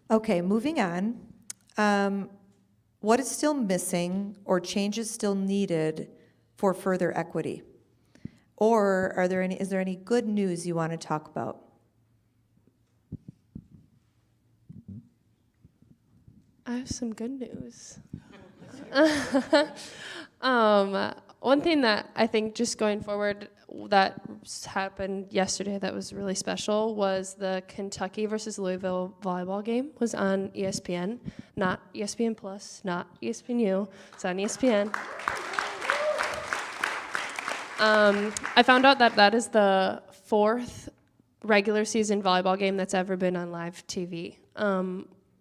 Okay, moving on. What is still missing or changes still needed for further equity? Or is there any good news you want to talk about? I have some good news. One thing that I think just going forward that happened yesterday that was really special was the Kentucky versus Louisville volleyball game was on ESPN, not ESPN Plus, not ESPNU. It's on ESPN. I found out that that is the 4th regular season volleyball game that's ever been on live TV.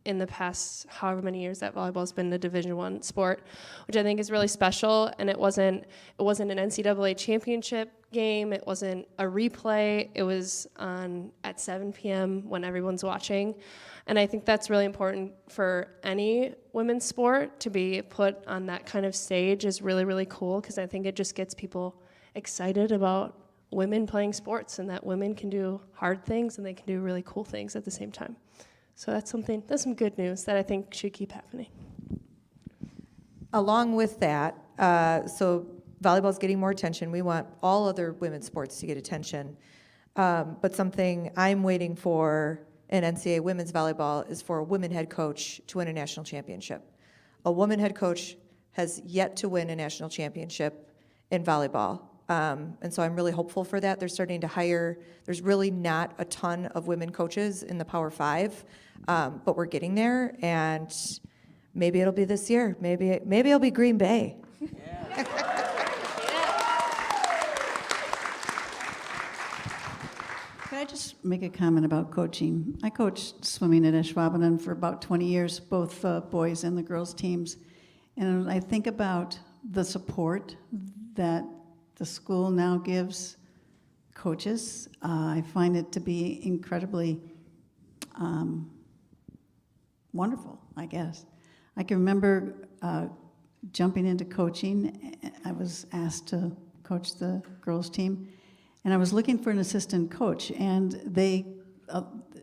In the past however many years that volleyball's been a Division I sport, which I think is really special. And it wasn't an NCAA championship game. It wasn't a replay. It was on at 7 p.m. when everyone's watching. And I think that's really important for any women's sport. To be put on that kind of stage is really, really cool, because I think it just gets people excited about women playing sports, and that women can do hard things and they can do really cool things at the same time. So that's some good news that I think should keep happening. Along with that, so volleyball's getting more attention. We want all other women's sports to get attention. But something I'm waiting for in NCAA women's volleyball is for a women head coach to win a national championship. A woman head coach has yet to win a national championship in volleyball. And so I'm really hopeful for that. They're starting to hire, there's really not a ton of women coaches in the Power 5, but we're getting there, and maybe it'll be this year. Maybe it'll be Green Bay. Can I just make a comment about coaching? I coached swimming at Ashwaubenon for about 20 years, both boys and the girls teams. And I think about the support that the school now gives coaches. I find it to be incredibly wonderful, I guess. I can remember jumping into coaching. I was asked to coach the girls team, and I was looking for an assistant coach, and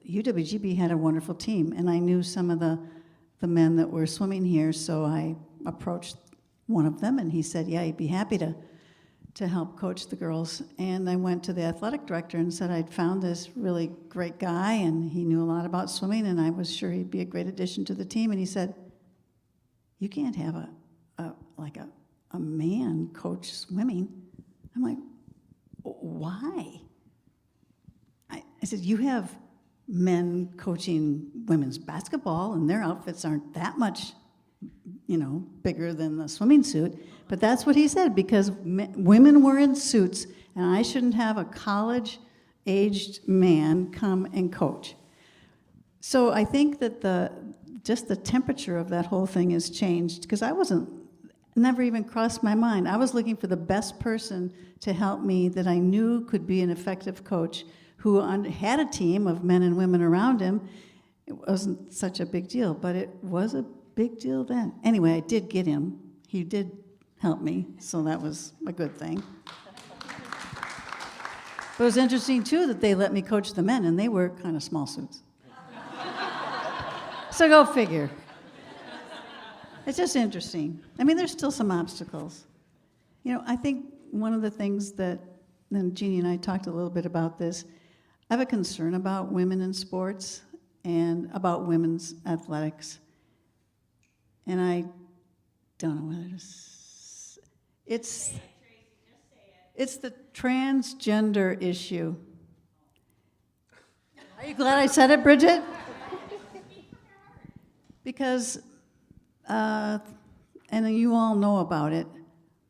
UWGB had a wonderful team, and I knew some of the men that were swimming here, so I approached one of them, and he said, yeah, he'd be happy to help coach the girls. And I went to the athletic director and said I'd found this really great guy, and he knew a lot about swimming, and I was sure he'd be a great addition to the team. And he said, you can't have a man coach swimming. I'm like, why? I said, you have men coaching women's basketball, and their outfits aren't that much, bigger than the swimming suit. But that's what he said, because women were in suits, and I shouldn't have a college-aged man come and coach. So I think that just the temperature of that whole thing has changed, because never even crossed my mind. I was looking for the best person to help me that I knew could be an effective coach, who had a team of men and women around him. It wasn't such a big deal, but it was a big deal then. Anyway, I did get him. He did help me, so that was a good thing. But it was interesting, too, that they let me coach the men, and they were kind of small suits. So go figure. It's just interesting. I mean, there's still some obstacles. I think one of the things that, and Jeannie and I talked a little bit about this, I have a concern about women in sports and about women's athletics. And I don't know whether to it's the transgender issue. Are you glad I said it, Bridget? Because, and you all know about it,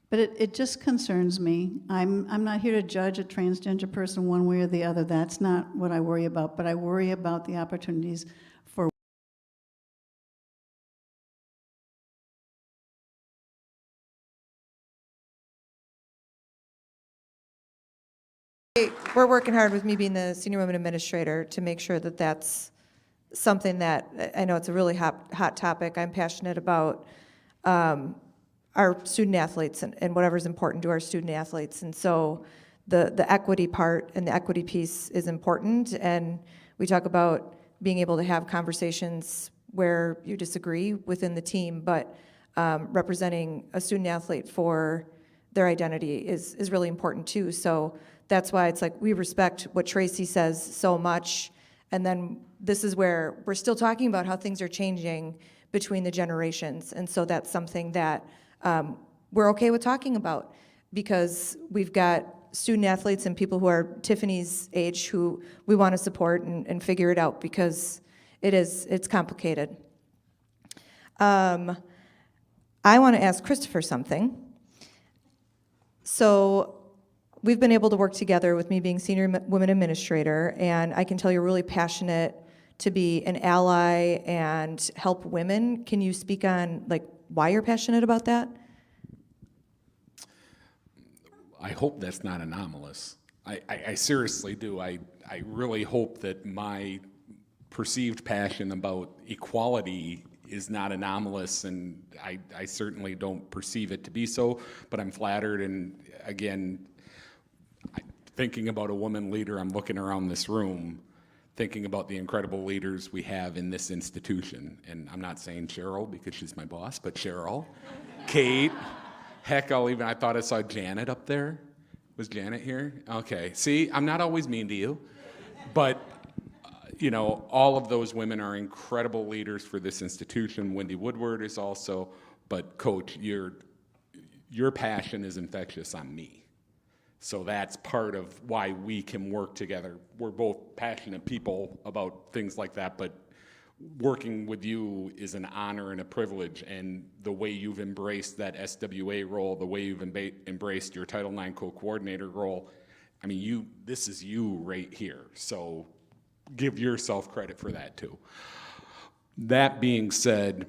but it just concerns me. I'm not here to judge a transgender person one way or the other. That's not what I worry about, but I worry about the opportunities for We're working hard with me being the senior women administrator to make sure that that's something that, I know it's a really hot topic. I'm passionate about our student athletes and whatever's important to our student athletes. And so the equity part and the equity piece is important. And we talk about being able to have conversations where you disagree within the team, but representing a student athlete for their identity is really important too. So that's why it's like we respect what Tracy says so much, and then this is where we're still talking about how things are changing between the generations, and so that's something that we're okay with talking about, because we've got student athletes and people who are Tiffany's age who we want to support and figure it out, because it's complicated. I want to ask Christopher something. So we've been able to work together with me being senior women administrator, and I can tell you're really passionate to be an ally and help women. Can you speak on why you're passionate about that? I hope that's not anomalous. I seriously do. I really hope that my perceived passion about equality is not anomalous, and I certainly don't perceive it to be so, but I'm flattered. And again, thinking about a woman leader, I'm looking around this room, thinking about the incredible leaders we have in this institution. And I'm not saying Cheryl because she's my boss, but Cheryl, Kate, heck, I thought I saw Janet up there. Was Janet here? Okay, see, I'm not always mean to you, but all of those women are incredible leaders for this institution. Wendy Woodward is also, but Coach, your passion is infectious on me. So that's part of why we can work together. We're both passionate people about things like that, but working with you is an honor and a privilege, and the way you've embraced that SWA role, the way you've embraced your Title IX co-coordinator role, this is you right here. So give yourself credit for that too. That being said,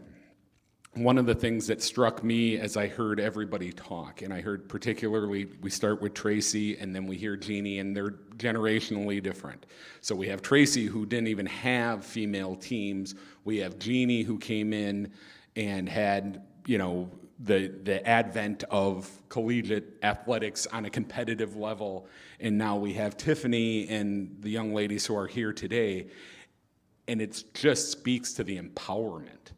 one of the things that struck me as I heard everybody talk, and I heard particularly, we start with Tracy and then we hear Jeannie, and they're generationally different. So we have Tracy, who didn't even have female teams. We have Jeannie, who came in and had, the advent of collegiate athletics on a competitive level. And now we have Tiffany and the young ladies who are here today. And it just speaks to the empowerment.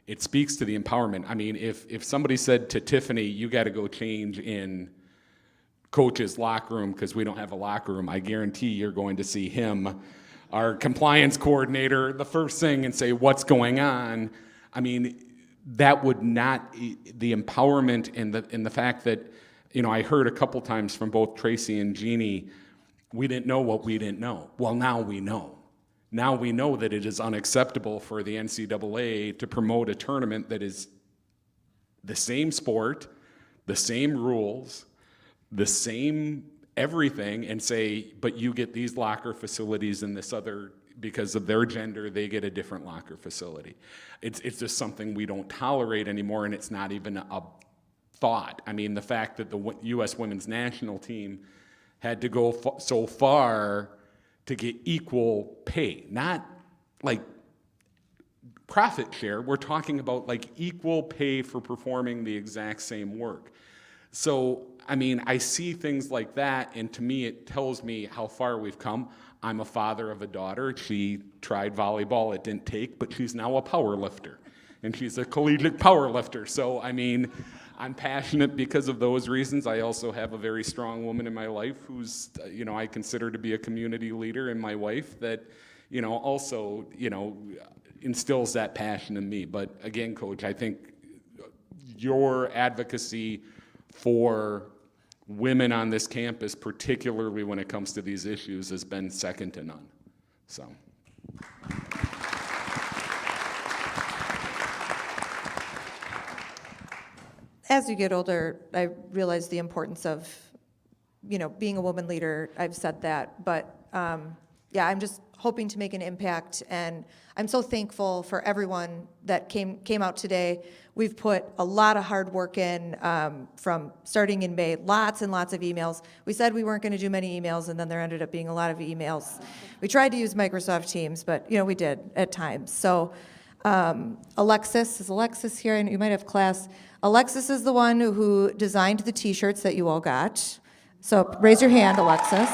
It speaks to the empowerment. If somebody said to Tiffany, you got to go change in Coach's locker room because we don't have a locker room, I guarantee you're going to see him, our compliance coordinator, the first thing and say, what's going on? That would not, the empowerment and the fact that, I heard a couple times from both Tracy and Jeannie, we didn't know what we didn't know. Well, now we know. Now we know that it is unacceptable for the NCAA to promote a tournament that is the same sport, the same rules, the same everything, and say, but you get these locker facilities and this other, because of their gender, they get a different locker facility. It's just something we don't tolerate anymore, and it's not even a thought. The fact that the U.S. women's national team had to go so far to get equal pay, not like profit share. We're talking about equal pay for performing the exact same work. So, I see things like that, and to me, it tells me how far we've come. I'm a father of a daughter. She tried volleyball. It didn't take, but she's now a power lifter, and she's a collegiate power lifter. So, I'm passionate because of those reasons. I also have a very strong woman in my life who's, I consider to be a community leader, and my wife that, also, instills that passion in me. But again, Coach, I think your advocacy for women on this campus, particularly when it comes to these issues, has been second to none. So. As you get older, I realize the importance of, being a woman leader. I've said that, but I'm just hoping to make an impact, and I'm so thankful for everyone that came out today. We've put a lot of hard work in from starting in May, lots and lots of emails. We said we weren't going to do many emails, and then there ended up being a lot of emails. We tried to use Microsoft Teams, but we did at times. So Alexis, is Alexis here? And you might have class. Alexis is the one who designed the t-shirts that you all got. So raise your hand, Alexis.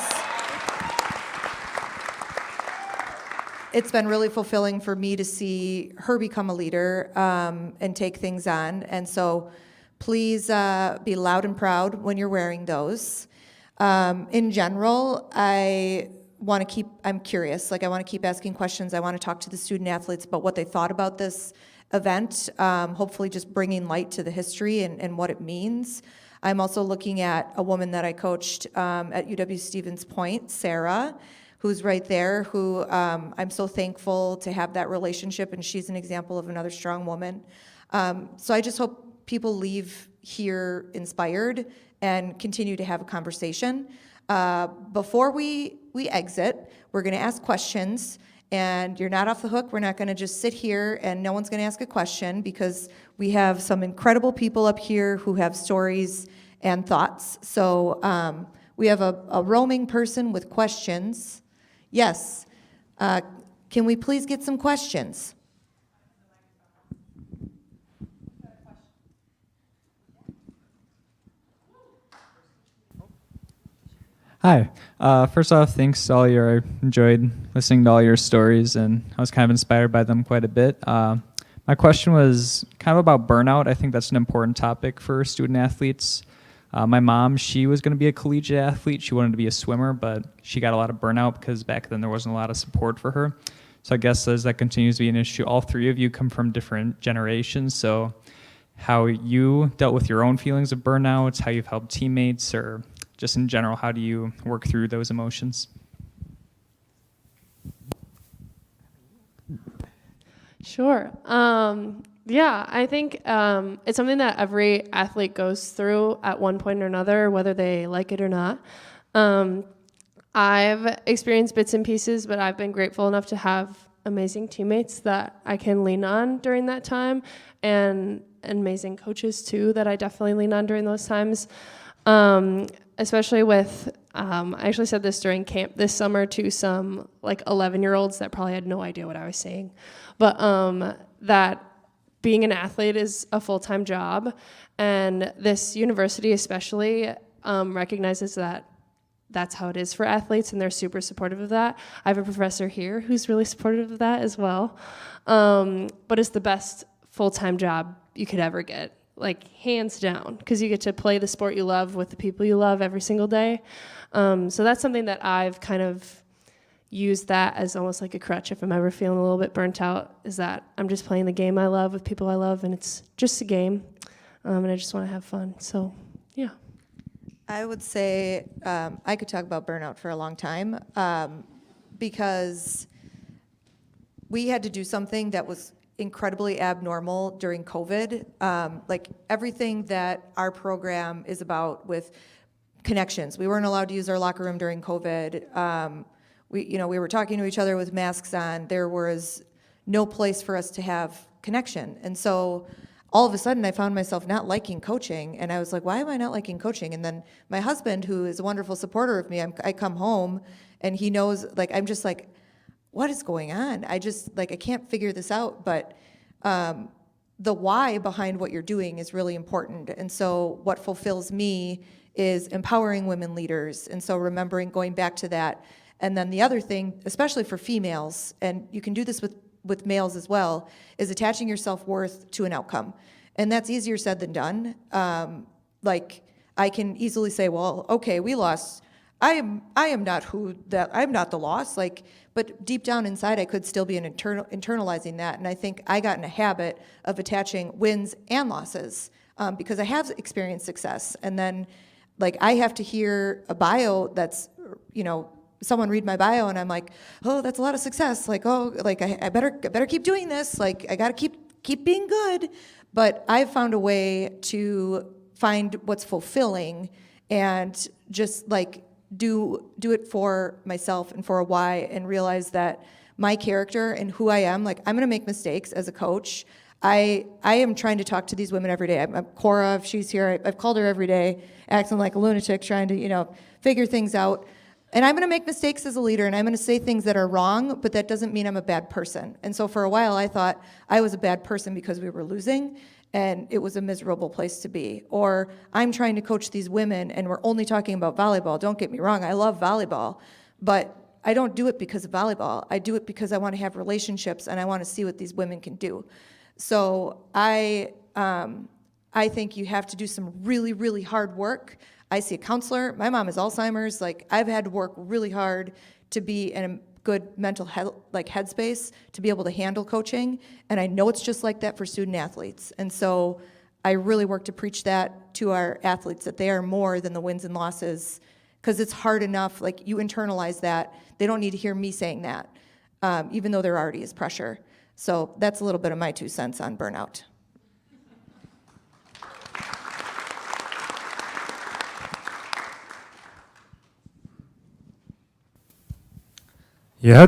It's been really fulfilling for me to see her become a leader and take things on. And so please be loud and proud when you're wearing those. In general, I'm curious. I want to keep asking questions. I want to talk to the student athletes about what they thought about this event, hopefully just bringing light to the history and what it means. I'm also looking at a woman that I coached at UW-Stevens Point, Sarah, who's right there, who I'm so thankful to have that relationship, and she's an example of another strong woman. So I just hope people leave here inspired and continue to have a conversation. Before we exit, we're going to ask questions, and you're not off the hook. We're not going to just sit here and no one's going to ask a question, because we have some incredible people up here who have stories and thoughts. So we have a roaming person with questions. Yes. Can we please get some questions? Hi. First off, thanks to all your. I enjoyed listening to all your stories, and I was kind of inspired by them quite a bit. My question was kind of about burnout. I think that's an important topic for student athletes. My mom, she was going to be a collegiate athlete. She wanted to be a swimmer, but she got a lot of burnout because back then there wasn't a lot of support for her. So I guess as that continues to be an issue, all three of you come from different generations. So how you dealt with your own feelings of burnout, how you've helped teammates, or just in general, how do you work through those emotions? Sure. Yeah, I think it's something that every athlete goes through at one point or another, whether they like it or not. I've experienced bits and pieces, but I've been grateful enough to have amazing teammates that I can lean on during that time, and amazing coaches too that I definitely lean on during those times. Especially with, I actually said this during camp this summer to some like 11-year-olds that probably had no idea what I was saying, but that being an athlete is a full-time job, and this university especially recognizes that that's how it is for athletes, and they're super supportive of that. I have a professor here who's really supportive of that as well, but it's the best full-time job you could ever get. Like hands down, because you get to play the sport you love with the people you love every single day. So that's something that I've kind of used that as almost like a crutch if I'm ever feeling a little bit burnt out, is that I'm just playing the game I love with people I love, and it's just a game, and I just want to have fun. So, yeah. I would say I could talk about burnout for a long time, because we had to do something that was incredibly abnormal during COVID. Like everything that our program is about with connections. We weren't allowed to use our locker room during COVID. We were talking to each other with masks on. There was no place for us to have connection. And so all of a sudden I found myself not liking coaching, and I was like, why am I not liking coaching? And then my husband, who is a wonderful supporter of me, I come home and he knows, like, I'm just like, what is going on? I can't figure this out, but the why behind what you're doing is really important. And so what fulfills me is empowering women leaders. And so remembering, going back to that. And then the other thing, especially for females, and you can do this with males as well, is attaching your self-worth to an outcome. And that's easier said than done. Like I can easily say, well, okay, we lost. I am not I'm not the loss. Like, but deep down inside, I could still be internalizing that. And I think I got in a habit of attaching wins and losses because I have experienced success. And then, like, I have to hear a bio that's, someone read my bio, and I'm like, oh, that's a lot of success. Like, oh, like I better keep doing this. Like, I got to keep being good. But I've found a way to find what's fulfilling and just like do it for myself and for a why, and realize that my character and who I am, like, I'm going to make mistakes as a coach. I am trying to talk to these women every day. I'm Cora, if she's here, I've called her every day, acting like a lunatic, trying to, figure things out. And I'm going to make mistakes as a leader, and I'm going to say things that are wrong, but that doesn't mean I'm a bad person. And so for a while, I thought I was a bad person because we were losing, and it was a miserable place to be. Or I'm trying to coach these women, and we're only talking about volleyball. Don't get me wrong, I love volleyball, but I don't do it because of volleyball. I do it because I want to have relationships, and I want to see what these women can do. So I think you have to do some really, really hard work. I see a counselor. My mom has Alzheimer's. Like, I've had to work really hard to be good mental headspace to be able to handle coaching. And I know it's just like that for student athletes. And so I really work to preach that to our athletes, that they are more than the wins and losses, because it's hard enough, like you internalize that. They don't need to hear me saying that, even though there already is pressure. So that's a little bit of my 2 cents on burnout. Yeah.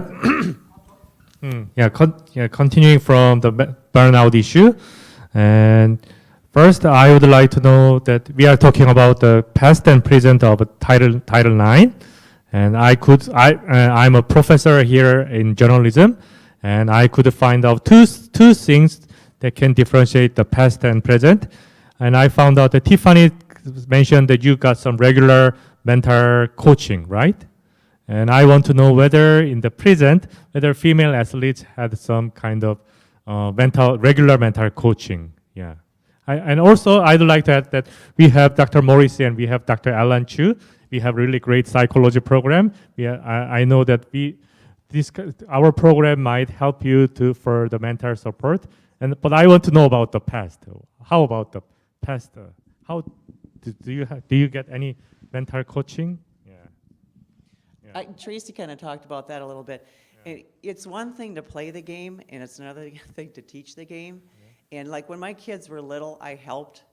Continuing from the burnout issue. And first, I would like to know that we are talking about the past and present of Title IX. And I'm a professor here in journalism, and I could find out two things that can differentiate the past and present. And I found out that Tiffany mentioned that you got some regular mental coaching, right? And I want to know whether in the present, whether female athletes had some kind of regular mental coaching. Yeah. And also, I'd like to add that we have Dr. Morrissey and we have Dr. Alan Chu. We have really great psychology program. I know that our program might help you for the mental support. But I want to know about the past. How about the past? How do you get any mental coaching? Tracy kind of talked about that a little bit. Yeah. It's one thing to play the game, and it's another thing to teach the game. Yeah. And like when my kids were little, I helped,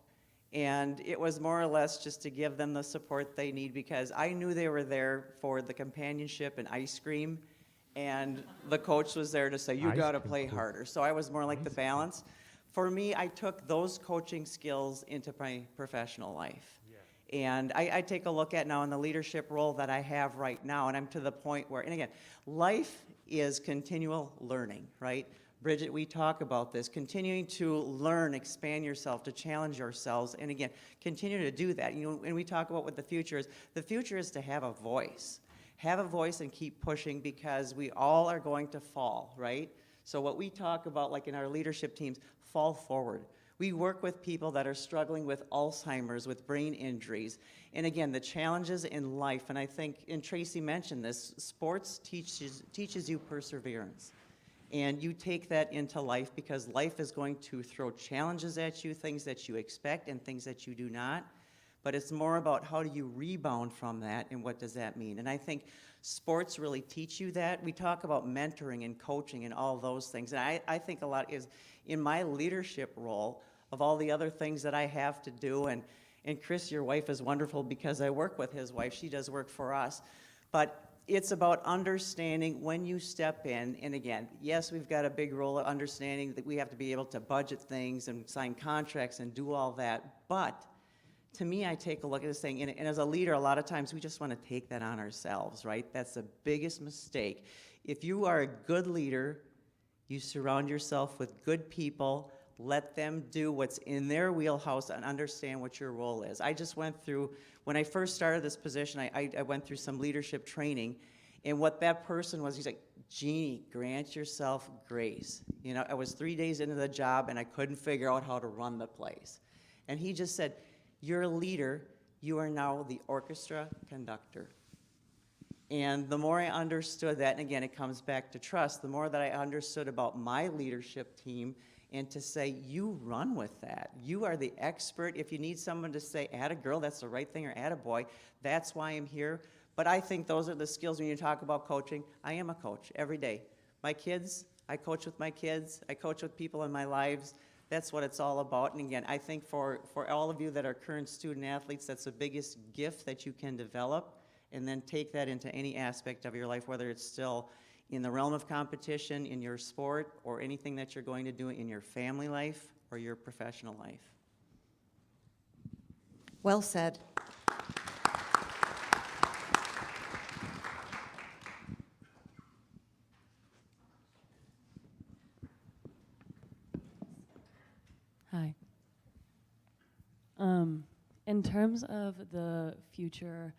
and it was more or less just to give them the support they need, because I knew they were there for the companionship and ice cream, and the coach was there to say, you got to play harder. So I was more like the balance. For me, I took those coaching skills into my professional life. And I take a look at now in the leadership role that I have right now, and I'm to the point where, and again, life is continual learning, right? Bridget, we talk about this, continuing to learn, expand yourself, to challenge yourselves, and again, continue to do that. You know, and we talk about what the future is to have a voice. Have a voice and keep pushing, because we all are going to fall, right? So what we talk about, like in our leadership teams, fall forward. We work with people that are struggling with Alzheimer's, with brain injuries. And again, the challenges in life, and I think, and Tracy mentioned this, sports teaches you perseverance. And you take that into life, because life is going to throw challenges at you, things that you expect and things that you do not. But it's more about how do you rebound from that, and what does that mean? And I think sports really teach you that. We talk about mentoring and coaching and all those things. And I think a lot is in my leadership role of all the other things that I have to do. And Chris, your wife is wonderful, because I work with his wife. She does work for us. But it's about understanding when you step in. And again, yes, we've got a big role of understanding that we have to be able to budget things and sign contracts and do all that. But to me, I take a look at this thing, and as a leader, a lot of times we just want to take that on ourselves, right? That's the biggest mistake. If you are a good leader, you surround yourself with good people, let them do what's in their wheelhouse and understand what your role is. I just went through, when I first started this position, I went through some leadership training, and what that person was, he's like, Jeannie, grant yourself grace. You know, I was 3 days into the job, and I couldn't figure out how to run the place. And he just said, you're a leader, you are now the orchestra conductor. And the more I understood that, and again, it comes back to trust, the more that I understood about my leadership team, and to say, you run with that. You are the expert. If you need someone to say, atta girl, that's the right thing, or atta boy, that's why I'm here. But I think those are the skills when you talk about coaching. I am a coach every day. My kids, I coach with my kids. I coach with people in my lives. That's what it's all about. And again, I think for all of you that are current student athletes, that's the biggest gift that you can develop, and then take that into any aspect of your life, whether it's still in the realm of competition, in your sport, or anything that you're going to do in your family life or your professional life. Well said. Hi. In terms of the future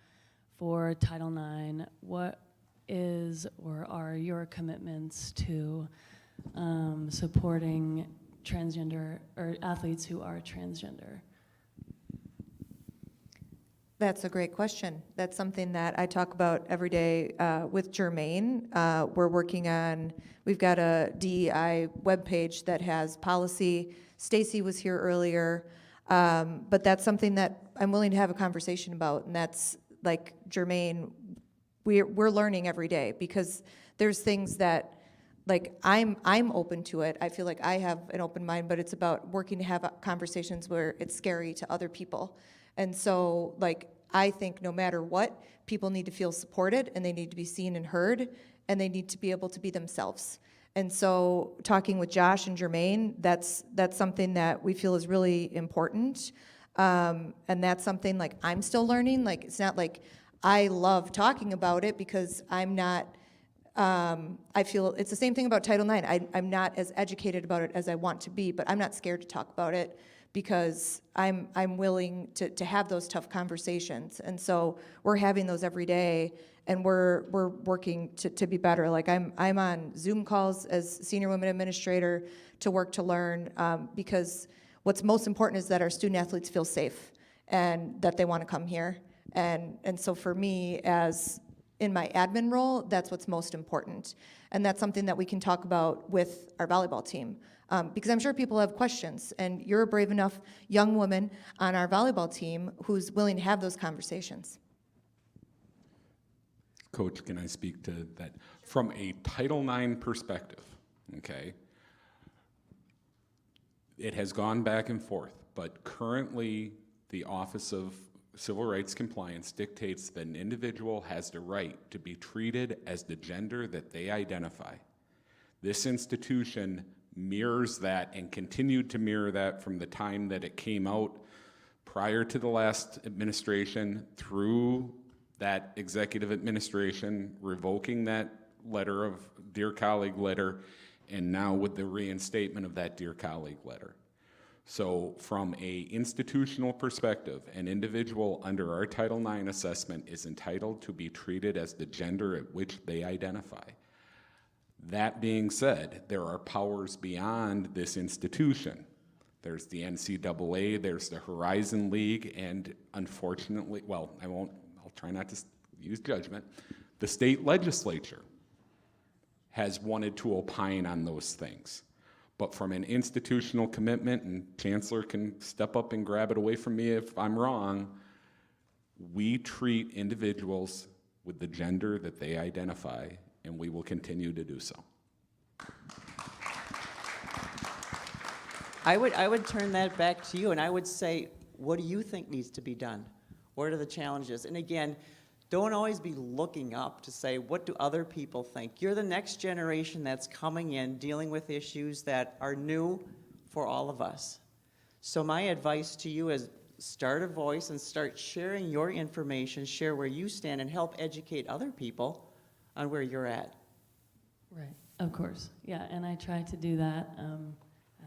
for Title IX, what is or are your commitments to supporting transgender or athletes who are transgender? That's a great question. That's something that I talk about every day with Jermaine. We've got a DEI webpage that has policy. Stacy was here earlier, but that's something that I'm willing to have a conversation about, and that's like Jermaine, we're learning every day because there's things that like I'm open to it. I feel like I have an open mind, but it's about working to have conversations where it's scary to other people. And so, like, I think no matter what, people need to feel supported, and they need to be seen and heard, and they need to be able to be themselves. And so, talking with Josh and Jermaine, that's something that we feel is really important. And that's something, like, I'm still learning. Like, it's not like I love talking about it because I'm not, I feel it's the same thing about Title IX. I'm not as educated about it as I want to be, but I'm not scared to talk about it, because I'm willing to have those tough conversations. And so we're having those every day, and we're working to be better. Like I'm on Zoom calls as senior women administrator to work to learn, because what's most important is that our student athletes feel safe and that they want to come here. And so for me, as in my admin role, that's what's most important. And that's something that we can talk about with our volleyball team. Because I'm sure people have questions, and you're a brave enough young woman on our volleyball team who's willing to have those conversations. Coach, can I speak to that? From a Title IX perspective, okay, it has gone back and forth, but currently the Office of Civil Rights Compliance dictates that an individual has the right to be treated as the gender that they identify. This institution mirrors that and continued to mirror that from the time that it came out prior to the last administration through that executive administration revoking that letter of Dear Colleague letter, and now with the reinstatement of that Dear Colleague letter. So from a institutional perspective, an individual under our Title IX assessment is entitled to be treated as the gender at which they identify. That being said, there are powers beyond this institution. There's the NCAA, there's the Horizon League, and unfortunately, well, I'll try not to use judgment, the state legislature has wanted to opine on those things. But from an institutional commitment, and Chancellor can step up and grab it away from me if I'm wrong, we treat individuals with the gender that they identify, and we will continue to do so. I would turn that back to you, and I would say, what do you think needs to be done? What are the challenges? And again, don't always be looking up to say, what do other people think? You're the next generation that's coming in, dealing with issues that are new for all of us. So my advice to you is start a voice and start sharing your information, share where you stand, and help educate other people on where you're at. Right, of course. Yeah, and I try to do that,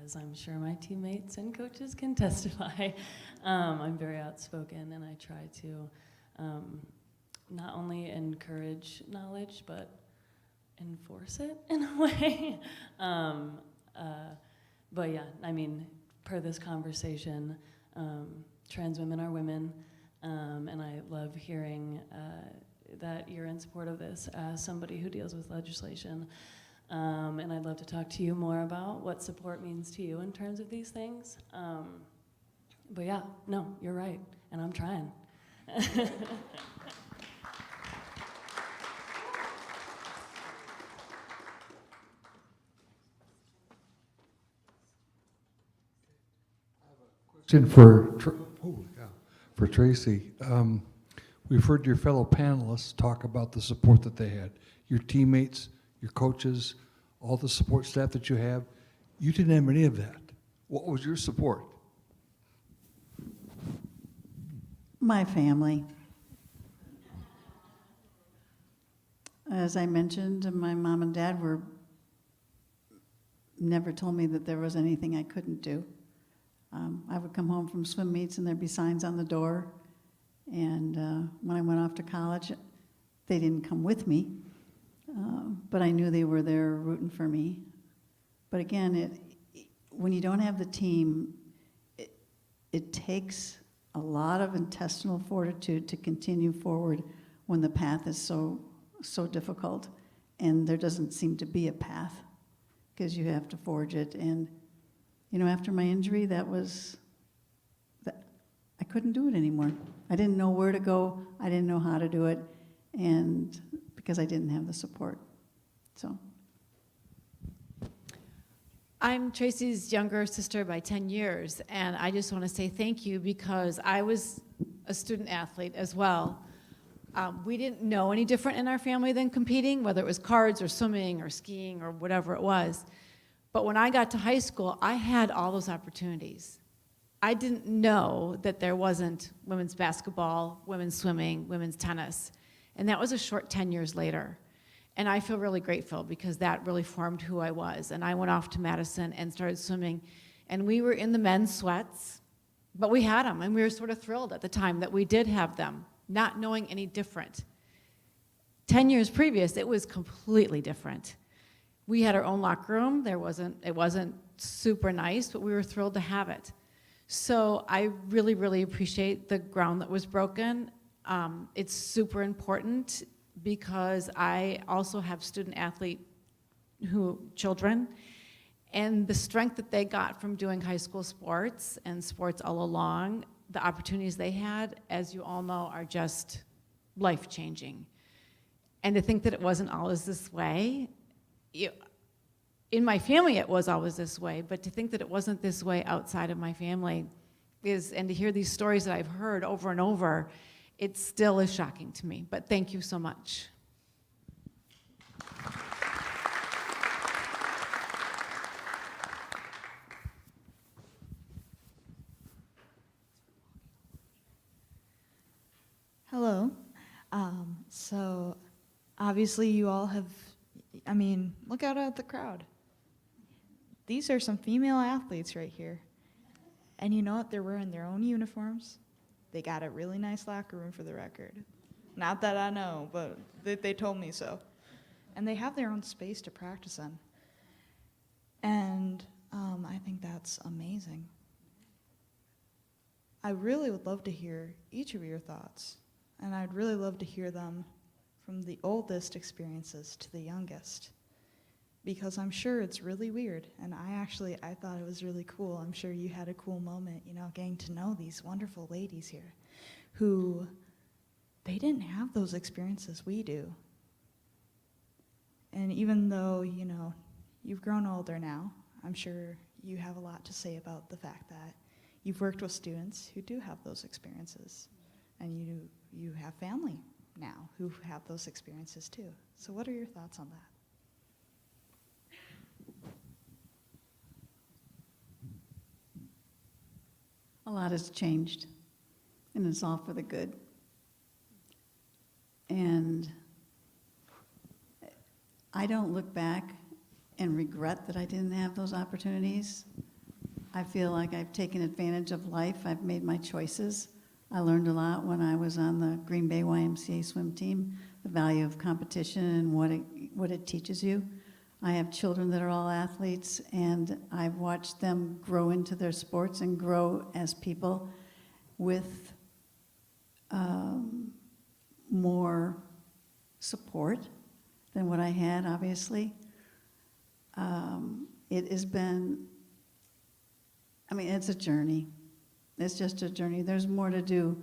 as I'm sure my teammates and coaches can testify. I'm very outspoken, and I try to not only encourage knowledge, but enforce it in a way. But yeah, I mean, per this conversation, trans women are women, and I love hearing that you're in support of this as somebody who deals with legislation. And I'd love to talk to you more about what support means to you in terms of these things. But yeah, no, you're right, and I'm trying. Question for Tracy. We've heard your fellow panelists talk about the support that they had. Your teammates, your coaches, all the support staff that you have. You didn't have any of that. What was your support? My family. As I mentioned, my mom and dad never told me that there was anything I couldn't do. I would come home from swim meets and there'd be signs on the door. And when I went off to college, they didn't come with me, but I knew they were there rooting for me. But again, when you don't have the team, it takes a lot of intestinal fortitude to continue forward when the path is so difficult and there doesn't seem to be a path, because you have to forge it. And, you know, after my injury, I couldn't do it anymore. I didn't know where to go. I didn't know how to do it, and because I didn't have the support. So. I'm Tracy's younger sister by 10 years, and I just want to say thank you, because I was a student athlete as well. We didn't know any different in our family than competing, whether it was cards or swimming or skiing or whatever it was. But when I got to high school, I had all those opportunities. I didn't know that there wasn't women's basketball, women's swimming, women's tennis, and that was a short 10 years later. And I feel really grateful, because that really formed who I was. And I went off to Madison and started swimming, and we were in the men's sweats, but we had them, and we were sort of thrilled at the time that we did have them, not knowing any different. 10 years previous, it was completely different. We had our own locker room. It wasn't super nice, but we were thrilled to have it. So I really, really appreciate the ground that was broken. It's super important, because I also have student athlete children, and the strength that they got from doing high school sports and sports all along, the opportunities they had, as you all know, are just life-changing. And to think that it wasn't always this way, in my family it was always this way, but to think that it wasn't this way outside of my family and to hear these stories that I've heard over and over, it still is shocking to me. But thank you so much. Hello. So obviously you all have, look out at the crowd. These are some female athletes right here. And you know what? They're wearing their own uniforms. They got a really nice locker room, for the record. Not that I know, but they told me so. And they have their own space to practice in. And I think that's amazing. I really would love to hear each of your thoughts. And I'd really love to hear them from the oldest experiences to the youngest. Because I'm sure it's really weird, and I thought it was really cool. I'm sure you had a cool moment, getting to know these wonderful ladies here who, they didn't have those experiences we do. And even though, you've grown older now, I'm sure you have a lot to say about the fact that you've worked with students who do have those experiences, and you have family now who have those experiences too. So what are your thoughts on that? A lot has changed, and it's all for the good. And I don't look back and regret that I didn't have those opportunities. I feel like I've taken advantage of life. I've made my choices. I learned a lot when I was on the Green Bay YMCA swim team, the value of competition and what it teaches you. I have children that are all athletes, and I've watched them grow into their sports and grow as people with more support than what I had, obviously. It has been, it's a journey. It's just a journey. There's more to do,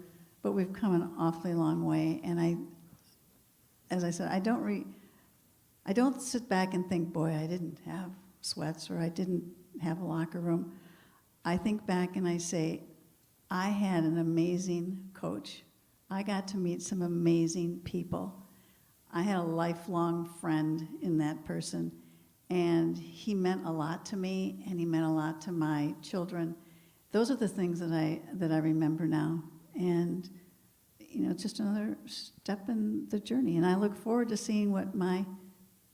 but we've come an awfully long way. And as I said, I don't sit back and think, boy, I didn't have sweats or I didn't have a locker room. I think back and I say, I had an amazing coach. I got to meet some amazing people. I had a lifelong friend in that person, and he meant a lot to me, and he meant a lot to my children. Those are the things that I remember now, and it's just another step in the journey. And I look forward to seeing what my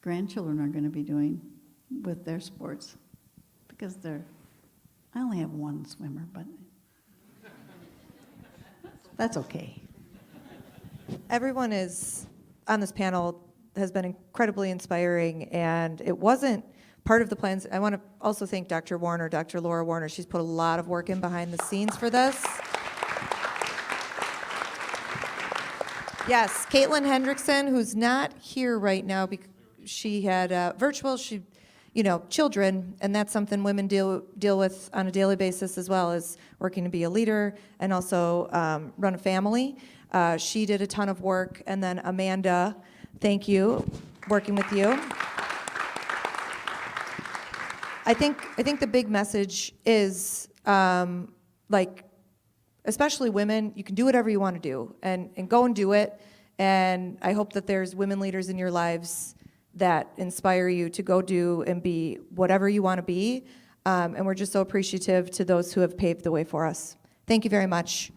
grandchildren are going to be doing with their sports, because I only have one swimmer, but that's okay. Everyone on this panel has been incredibly inspiring, and it wasn't part of the plans. I want to also thank Dr. Warner, Dr. Laura Warner. She's put a lot of work in behind the scenes for this. Yes, Caitlin Hendrickson, who's not here right now because she had virtual, children, and that's something women deal with on a daily basis as well as working to be a leader and also run a family. She did a ton of work, and then Amanda, thank you, working with you. I think the big message is especially women, you can do whatever you want to do and go and do it. And I hope that there's women leaders in your lives that inspire you to go do and be whatever you want to be. And we're just so appreciative to those who have paved the way for us. Thank you very much.